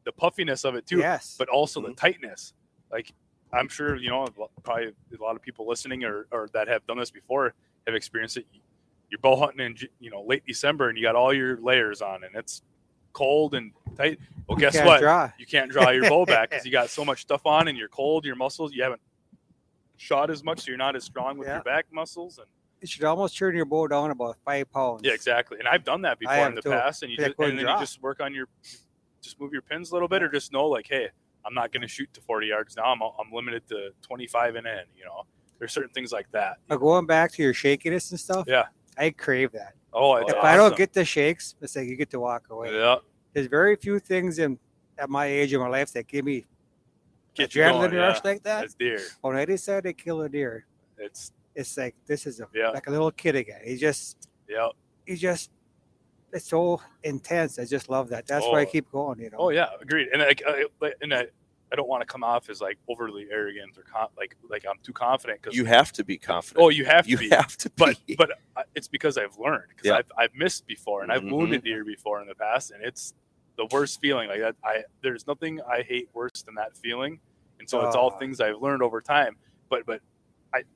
[SPEAKER 2] the puffiness of it too.
[SPEAKER 6] Yes.
[SPEAKER 2] But also
[SPEAKER 1] Mm-hmm.
[SPEAKER 2] the tightness. Like I'm sure probably a lot of people listening or that have done this before have experienced it. You're bow hunting in late December and you got all your layers on and it's cold and tight. Well, guess
[SPEAKER 6] can't
[SPEAKER 2] what?
[SPEAKER 6] draw.
[SPEAKER 2] You can't draw your bow back because you got so much stuff on and you're cold. Your muscles, you haven't shot as much, so you're not as strong with
[SPEAKER 6] Yeah.
[SPEAKER 2] your back muscles. And
[SPEAKER 6] You should almost turn your bow down about 5 pounds.
[SPEAKER 2] yeah, exactly. And I've done that before
[SPEAKER 6] have
[SPEAKER 2] in the
[SPEAKER 6] too.
[SPEAKER 2] past. And you
[SPEAKER 6] Yeah,
[SPEAKER 2] just,
[SPEAKER 6] couldn't
[SPEAKER 2] and then
[SPEAKER 6] draw.
[SPEAKER 2] you just work on just move your pins a little bit, or just know like, hey, I'm not going to shoot to 40 yards now. I'm limited to 25 and in. There's certain things like that.
[SPEAKER 6] But going back to your shakiness and stuff,
[SPEAKER 2] Yeah.
[SPEAKER 6] I crave that.
[SPEAKER 2] Oh,
[SPEAKER 6] If
[SPEAKER 2] it's
[SPEAKER 6] I don't
[SPEAKER 2] awesome.
[SPEAKER 6] get the shakes, it's like you get to walk away.
[SPEAKER 2] yeah,
[SPEAKER 6] There's very few things at my age of my life that give me
[SPEAKER 2] get you
[SPEAKER 6] adrenaline
[SPEAKER 2] going,
[SPEAKER 6] rush
[SPEAKER 2] yeah.
[SPEAKER 6] like that.
[SPEAKER 2] That's deer.
[SPEAKER 6] When I decide to kill a deer,
[SPEAKER 2] It's
[SPEAKER 6] it's like this is
[SPEAKER 2] Yeah.
[SPEAKER 6] like a little kid again.
[SPEAKER 2] yeah.
[SPEAKER 6] It's so intense. I just love that. That's why I
[SPEAKER 2] Oh.
[SPEAKER 6] keep going.
[SPEAKER 2] Oh yeah, agreed. And I don't want to come off as like overly arrogant or like I'm too confident because
[SPEAKER 1] You have to be confident.
[SPEAKER 2] oh, you have to
[SPEAKER 1] you
[SPEAKER 2] be.
[SPEAKER 1] have to be.
[SPEAKER 2] But it's because I've learned because
[SPEAKER 1] Yeah.
[SPEAKER 2] I've missed before and I've
[SPEAKER 1] Mhm.
[SPEAKER 2] wounded deer before in the past and it's the worst feeling like that. There's nothing I hate worse than that feeling, and so it's all
[SPEAKER 6] Ah.
[SPEAKER 2] things I've learned over time. But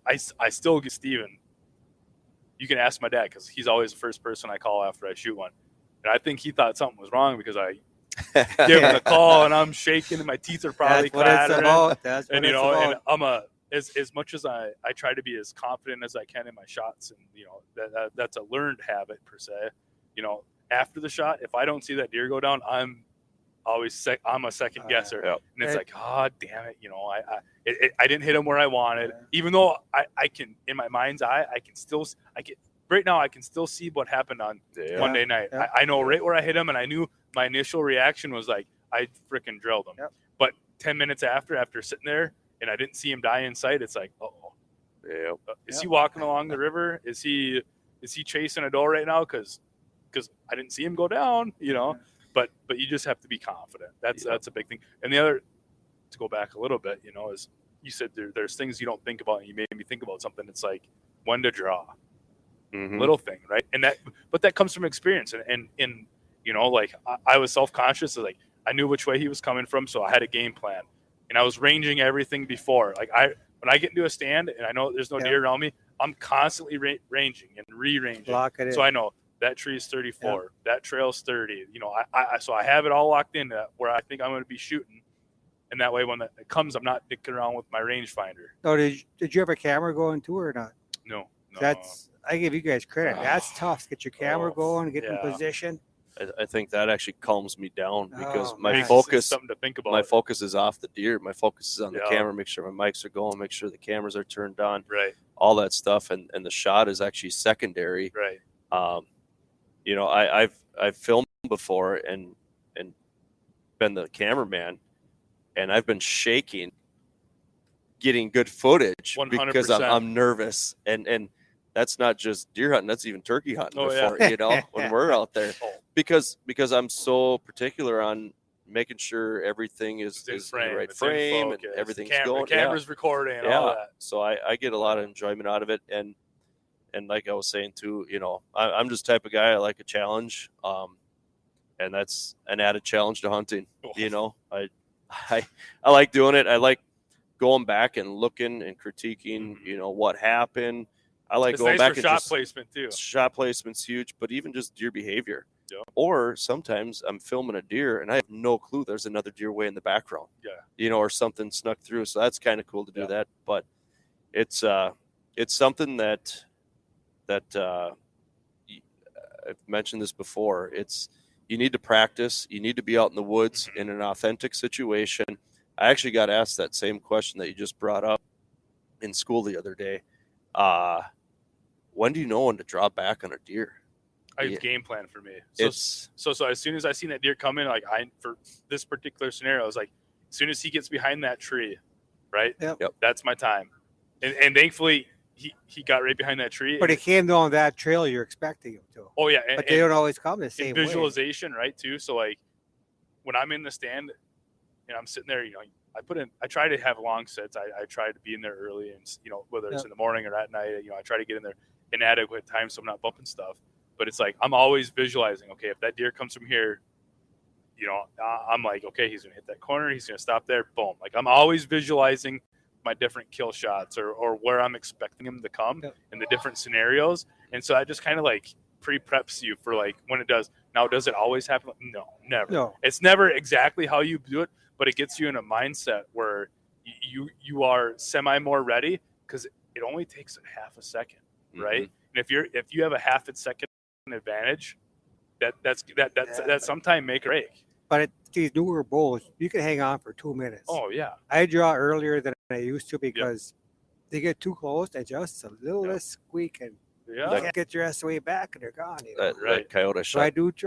[SPEAKER 2] I still get Steven. You can ask my dad because he's always the first person I call after I shoot one, and I think he thought something was wrong because I give him the call and I'm shaking and my teeth are probably
[SPEAKER 6] That's what it's
[SPEAKER 2] clattering.
[SPEAKER 6] about. That's what
[SPEAKER 2] And
[SPEAKER 6] it's
[SPEAKER 2] and
[SPEAKER 6] about.
[SPEAKER 2] I'm as much as I try to be as confident as I can in my shots, and that's a learned habit per se. After the shot, if I don't see that deer go down, I'm always I'm a second guesser,
[SPEAKER 1] Yep.
[SPEAKER 2] and it's
[SPEAKER 6] Right.
[SPEAKER 2] like, God damn it, I didn't hit him where I wanted, even though I can in my mind's eye I can still right now I can still see what happened on
[SPEAKER 1] Yeah.
[SPEAKER 2] Monday night.
[SPEAKER 6] Yeah.
[SPEAKER 2] I know right where I hit him, and I knew my initial reaction was like I freaking drilled him.
[SPEAKER 6] Yep.
[SPEAKER 2] But 10 minutes after sitting there and I didn't see him die in sight, it's like, oh,
[SPEAKER 1] Yeah.
[SPEAKER 2] is he walking along the river? Is he chasing a doe right now? Because I didn't see him go down, But you just have to be confident. That's a big thing. And the other, to go back a little bit, is you said there's things you don't think about, and you made me think about something. It's like when to draw.
[SPEAKER 1] Mhm.
[SPEAKER 2] Little thing, right? And that comes from experience. And like I was self-conscious. Like I knew which way he was coming from, so I had a game plan, and I was ranging everything before. Like when I get into a stand and I know there's no
[SPEAKER 6] Yeah.
[SPEAKER 2] deer around me, I'm constantly ranging and re-ranging.
[SPEAKER 6] Block it in.
[SPEAKER 2] So I know that tree is 34, that trail's 30. So I have it all locked in where I think I'm going to be shooting, and that way when it comes, I'm not dicking around with my rangefinder.
[SPEAKER 6] No, did you have a camera going too or not?
[SPEAKER 2] No.
[SPEAKER 6] I give you guys credit. That's tough. Get your camera
[SPEAKER 2] Oh,
[SPEAKER 6] going, get in
[SPEAKER 2] yeah.
[SPEAKER 6] position.
[SPEAKER 1] I think that actually calms me down because
[SPEAKER 6] Oh,
[SPEAKER 1] my
[SPEAKER 6] man.
[SPEAKER 2] It's
[SPEAKER 1] focus
[SPEAKER 2] something to think about.
[SPEAKER 1] my focus is off the deer. My focus is on the
[SPEAKER 2] Yeah.
[SPEAKER 1] camera. Make sure my mics are going. Make sure the cameras are turned on.
[SPEAKER 2] Right.
[SPEAKER 1] All that stuff, and the shot is actually secondary.
[SPEAKER 2] Right.
[SPEAKER 1] I've filmed before and been the cameraman, and I've been shaking getting good footage because
[SPEAKER 2] 100%.
[SPEAKER 1] I'm nervous, and that's not just deer hunting, that's even turkey hunting
[SPEAKER 2] Oh, yeah.
[SPEAKER 1] before, when we're out there,
[SPEAKER 2] Oh.
[SPEAKER 1] because I'm so particular on making sure everything is
[SPEAKER 2] It's in
[SPEAKER 1] in the
[SPEAKER 2] frame.
[SPEAKER 1] right
[SPEAKER 2] it's in
[SPEAKER 1] frame and
[SPEAKER 2] focus.
[SPEAKER 1] everything's
[SPEAKER 2] the
[SPEAKER 1] going.
[SPEAKER 2] camera's recording and all that.
[SPEAKER 1] So I get a lot of enjoyment out of it, and like I was saying too, I'm just the type of guy I like a challenge, and that's an added challenge to hunting.
[SPEAKER 2] Oh.
[SPEAKER 1] I like doing it. I like going back and looking and critiquing, what happened. I like
[SPEAKER 2] It's
[SPEAKER 1] going
[SPEAKER 2] nice
[SPEAKER 1] back
[SPEAKER 2] for
[SPEAKER 1] and
[SPEAKER 2] shot
[SPEAKER 1] just
[SPEAKER 2] placement too.
[SPEAKER 1] shot placement's huge, but even just deer behavior.
[SPEAKER 2] Yeah.
[SPEAKER 1] Or sometimes I'm filming a deer and I have no clue there's another deer way in the background.
[SPEAKER 2] Yeah.
[SPEAKER 1] Or something snuck through. So that's kind of cool to do that. But it's something that I've mentioned this before. You need to practice. You need to be out in the woods in an authentic situation. I actually got asked that same question that you just brought up in school the other day. When do you know when to draw back on a deer?
[SPEAKER 2] It's game plan for me. So as soon as I seen that deer come in, for this particular scenario, I was like, as soon as he gets behind that tree, right?
[SPEAKER 6] Yep.
[SPEAKER 2] That's my time. And thankfully he got right behind that tree.
[SPEAKER 6] But he came down that trail you're expecting him to.
[SPEAKER 2] Oh yeah,
[SPEAKER 6] but they don't always come the same way.
[SPEAKER 2] Visualization, right? Too. So like when I'm in the stand and I'm sitting there, I try to have long sets. I try to be in there early, and whether it's in the morning or at night, I try to get in there in adequate time so I'm not bumping stuff. But it's like I'm always visualizing. Okay, if that deer comes from here, I'm like, okay, he's gonna hit that corner. He's gonna stop there. Boom. Like I'm always visualizing my different kill shots or where I'm expecting him to come in the different scenarios. And so that just kind of like pre-preps you for like when it does. Now, does it always happen? No, never.
[SPEAKER 6] No.
[SPEAKER 2] It's never exactly how you do it, but it gets you in a mindset where you are semi more ready because it only takes a half a second, right? And if you have a half a second advantage, that's sometime make or break.
[SPEAKER 6] But at these newer bulls, you can hang on for 2 minutes.
[SPEAKER 2] Oh yeah.
[SPEAKER 6] I draw earlier than I used to because they get too close and just a little less squeak and you can't get your ass way back and they're gone.
[SPEAKER 1] That coyote shot.
[SPEAKER 6] So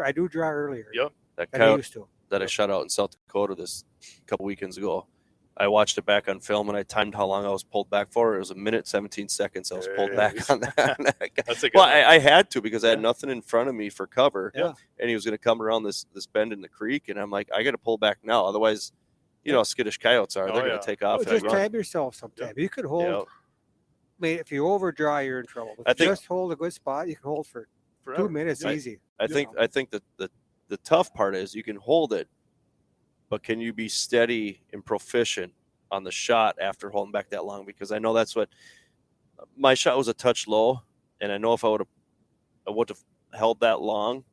[SPEAKER 6] I do draw earlier.
[SPEAKER 2] Yep.
[SPEAKER 1] That
[SPEAKER 6] than I
[SPEAKER 1] coyote
[SPEAKER 6] used to.
[SPEAKER 1] that I shot out in South Dakota this couple weekends ago. I watched it back on film and I timed how long I was pulled back for. It was 1 minute 17 seconds. I was pulled back on that.
[SPEAKER 2] That's a good
[SPEAKER 1] well,
[SPEAKER 2] one.
[SPEAKER 1] I had to because I had nothing in front of me for cover.
[SPEAKER 6] Yeah.
[SPEAKER 1] And he was going to come around this bend in the creek, and I'm like, I got to pull back now, otherwise, how skittish coyotes are. They're going to take off.
[SPEAKER 6] Well, just time yourself sometime. You could hold. I mean, if you overdraw, you're in trouble. If you just hold a good spot, you can hold for forever. 2 minutes easy.
[SPEAKER 1] I think that the tough part is you can hold it, but can you be steady and proficient on the shot after holding back that long? Because I know that's what my shot was, a touch low, and I know if I would have held that long,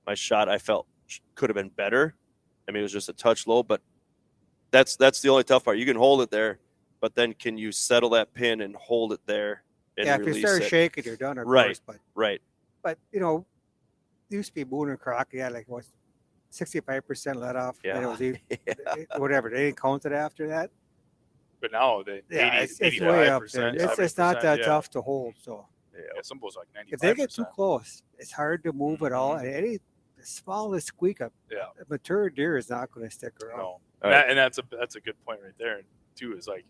[SPEAKER 1] my shot I felt could have been better. I mean, it was just a touch low, but that's the only tough part. You can hold it there, but then can you settle that pin and hold it there? And
[SPEAKER 6] if you start shaking, you're done. Of course, but it used to be Boone and Crockett. You had like 65% let off.
[SPEAKER 1] Yeah.
[SPEAKER 6] And it was whatever. They didn't count it after that.
[SPEAKER 2] But now
[SPEAKER 6] it's way up there. It's not that tough to hold. So
[SPEAKER 2] some bulls are like 95%.
[SPEAKER 6] if they get too close, it's hard to move at all. And the smallest squeak up, a mature deer is not going to stick around.
[SPEAKER 2] No. And that's a good point right there. And too is like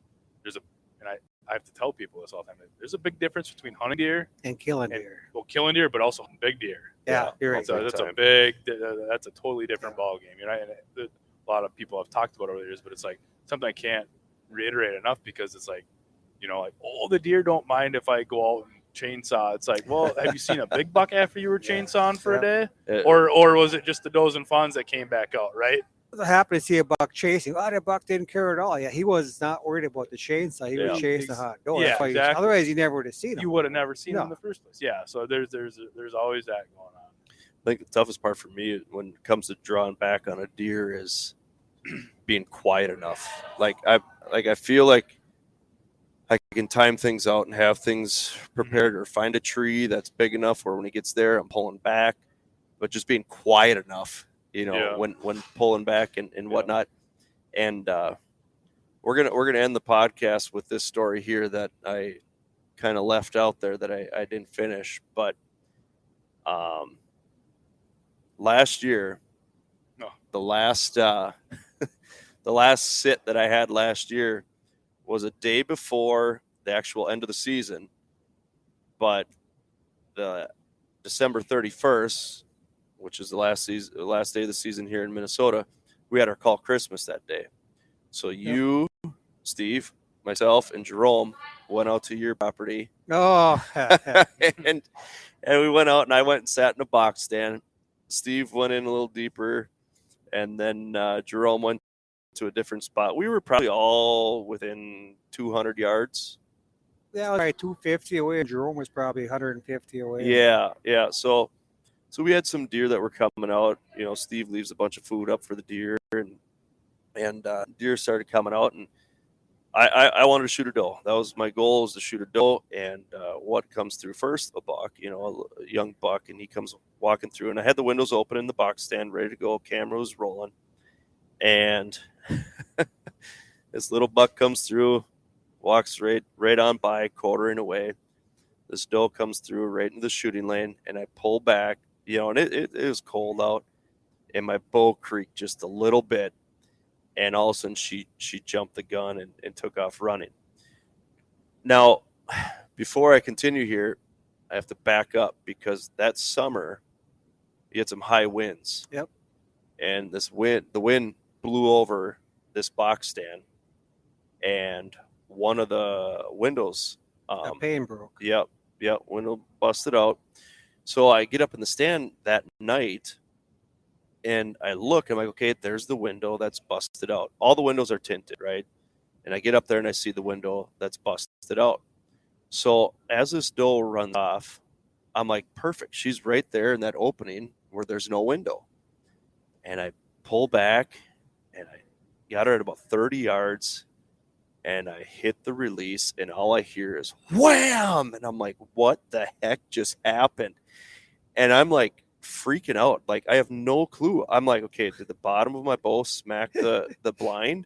[SPEAKER 2] I have to tell people this all the time. There's a big difference between hunting deer
[SPEAKER 6] and killing deer.
[SPEAKER 2] Well, killing deer, but also big deer.
[SPEAKER 6] Yeah, you're right.
[SPEAKER 2] That's a totally different ball game. And a lot of people have talked about over the years, but it's like something I can't reiterate enough because it's like, the deer don't mind if I go out and chainsaw. It's like, well, have you seen a big buck after you were chainsawing for a day? Or was it just the does and fawns that came back out, right?
[SPEAKER 6] I happened to see a buck chasing. The buck didn't care at all. Yeah, he was not worried about the chainsaw. He was chasing the hot doe.
[SPEAKER 2] Yeah, exactly.
[SPEAKER 6] Otherwise, you never would have seen him.
[SPEAKER 2] You would have never seen him in the first place. Yeah, so there's always that going on.
[SPEAKER 1] I think the toughest part for me when it comes to drawing back on a deer is being quiet enough. I feel like I can time things out and have things prepared, or find a tree that's big enough where when he gets there, I'm pulling back, but just being quiet enough, when pulling back and whatnot. And we're gonna end the podcast with this story here that I kind of left out there that I didn't finish, but last year, the last sit that I had last year was a day before the actual end of the season, but the December 31st, which is the last day of the season here in Minnesota, we had our call Christmas that day. So you, Steve, myself, and Jerome went out to your property.
[SPEAKER 6] Oh,
[SPEAKER 1] and we went out, and I went and sat in a box stand. Steve went in a little deeper, and then Jerome went to a different spot. We were probably all within 200 yards.
[SPEAKER 6] Yeah, probably 250 away, and Jerome was probably 150 away.
[SPEAKER 1] Yeah. So we had some deer that were coming out. You know, Steve leaves a bunch of food up for the deer, and deer started coming out, and I wanted to shoot a doe. That was my goal, was to shoot a doe. And what comes through first? A buck, you know, a young buck, and he comes walking through. And I had the windows open in the box stand, ready to go. Camera was rolling, and this little buck comes through, walks right on by, quartering away. This doe comes through right into the shooting lane, and I pull back, you know, and it was cold out, and my bow creaked just a little bit. And all of a sudden, she jumped the gun and took off running. Now, before I continue here, I have to back up, because that summer, you had some high winds.
[SPEAKER 6] Yep.
[SPEAKER 1] And the wind blew over this box stand, and one of the windows,
[SPEAKER 6] The pane broke.
[SPEAKER 1] Yep, window busted out. So I get up in the stand that night, and I look, I'm like, okay, there's the window that's busted out. All the windows are tinted, right? And I get up there and I see the window that's busted out. So as this doe runs off, I'm like, perfect. She's right there in that opening where there's no window. And I pull back, and I got her at about 30 yards, and I hit the release, and all I hear is wham! And I'm like, what the heck just happened? And I'm like, freaking out. Like, I have no clue. I'm like, okay, did the bottom of my bow smack the blind?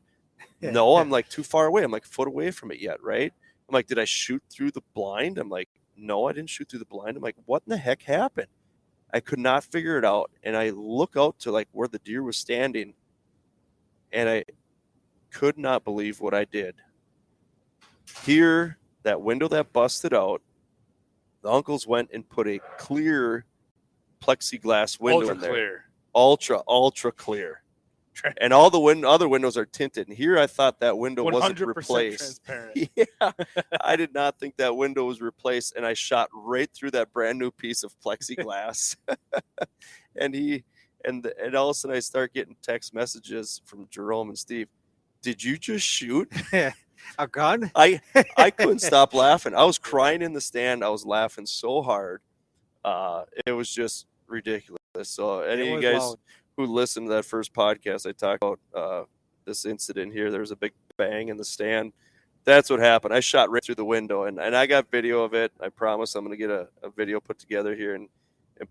[SPEAKER 1] No, I'm like too far away. I'm like a foot away from it yet, right? I'm like, did I shoot through the blind? I'm like, no, I didn't shoot through the blind. I'm like, what in the heck happened? I could not figure it out. And I look out to like where the deer was standing, and I could not believe what I did. Here, that window that busted out, the uncles went and put a clear plexiglass window in there. Ultra clear. And all the other windows are tinted. And here I thought that window wasn't replaced.
[SPEAKER 2] Transparent.
[SPEAKER 1] Yeah. I did not think that window was replaced. And I shot right through that brand new piece of plexiglass. and all of a sudden I start getting text messages from Jerome and Steve. Did you just shoot
[SPEAKER 6] a gun?
[SPEAKER 1] I couldn't stop laughing. I was crying in the stand. I was laughing so hard. It was just ridiculous. So any of you guys who listened to that first podcast, I talked about this incident here. There was a big bang in the stand. That's what happened. I shot right through the window, and I got video of it. I promise I'm going to get a video put together here and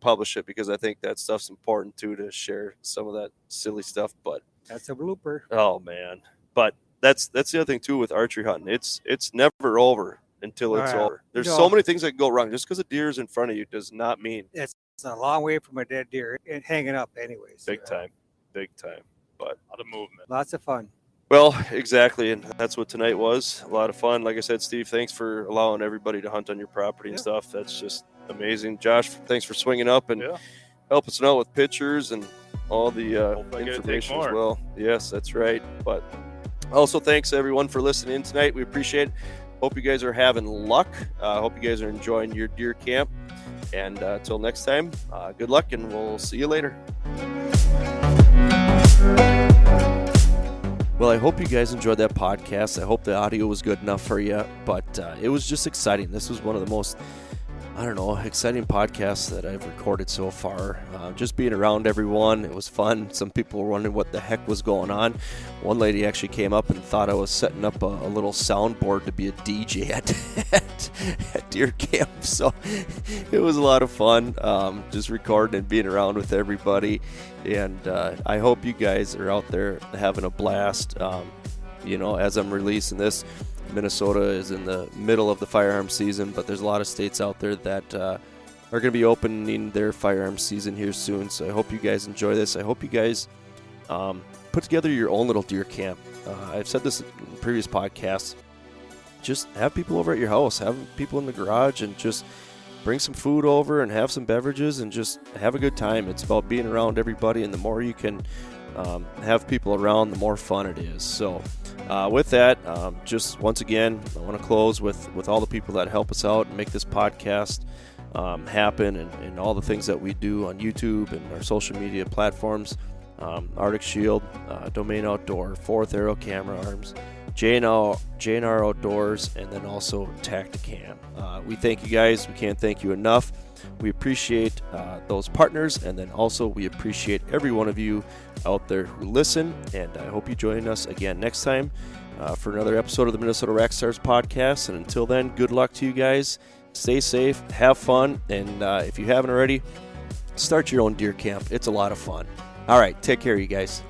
[SPEAKER 1] publish it, because I think that stuff's important too, to share some of that silly stuff. But
[SPEAKER 6] that's a blooper.
[SPEAKER 1] Oh man. But that's the other thing too with archery hunting. It's never over until it's over. There's so many things that can go wrong. Just because a deer is in front of you does not mean
[SPEAKER 6] it's a long way from a dead deer and hanging up anyways.
[SPEAKER 1] Big time. But
[SPEAKER 2] a lot of movement.
[SPEAKER 6] Lots of fun.
[SPEAKER 1] Well, exactly. And that's what tonight was. A lot of fun. Like I said, Steve, thanks for allowing everybody to hunt on your property and stuff. That's just amazing. Josh, thanks for swinging up and help us out with pictures and all the information as well. Yes, that's right. But also, thanks everyone for listening in tonight. We appreciate it. Hope you guys are having luck. Hope you guys are enjoying your deer camp. And until next time, good luck, and we'll see you later. Well, I hope you guys enjoyed that podcast. I hope the audio was good enough for you, but it was just exciting. This was one of the most, exciting podcasts that I've recorded so far. Just being around everyone, it was fun. Some people were wondering what the heck was going on. One lady actually came up and thought I was setting up a little soundboard to be a DJ at deer camp. So it was a lot of fun, just recording and being around with everybody. And I hope you guys are out there having a blast. As I'm releasing this, Minnesota is in the middle of the firearm season, but there's a lot of states out there that are going to be opening their firearm season here soon. So I hope you guys enjoy this. I hope you guys put together your own little deer camp. I've said this in previous podcasts. Just have people over at your house, have people in the garage, and just bring some food over and have some beverages and just have a good time. It's about being around everybody, and the more you can have people around, the more fun it is. So with that, just once again, I want to close with all the people that help us out and make this podcast happen, and all the things that we do on YouTube and our social media platforms. Arctic Shield, Domain Outdoor, Fourth Arrow Camera Arms, J&R Outdoors, and then also Tacticam. We thank you guys. We can't thank you enough. We appreciate those partners, and then also we appreciate every one of you out there who listen, and I hope you join us again next time for another episode of the Minnesota Rack Stars podcast. And until then, good luck to you guys. Stay safe, have fun, and if you haven't already, start your own deer camp. It's a lot of fun. All right, take care, you guys.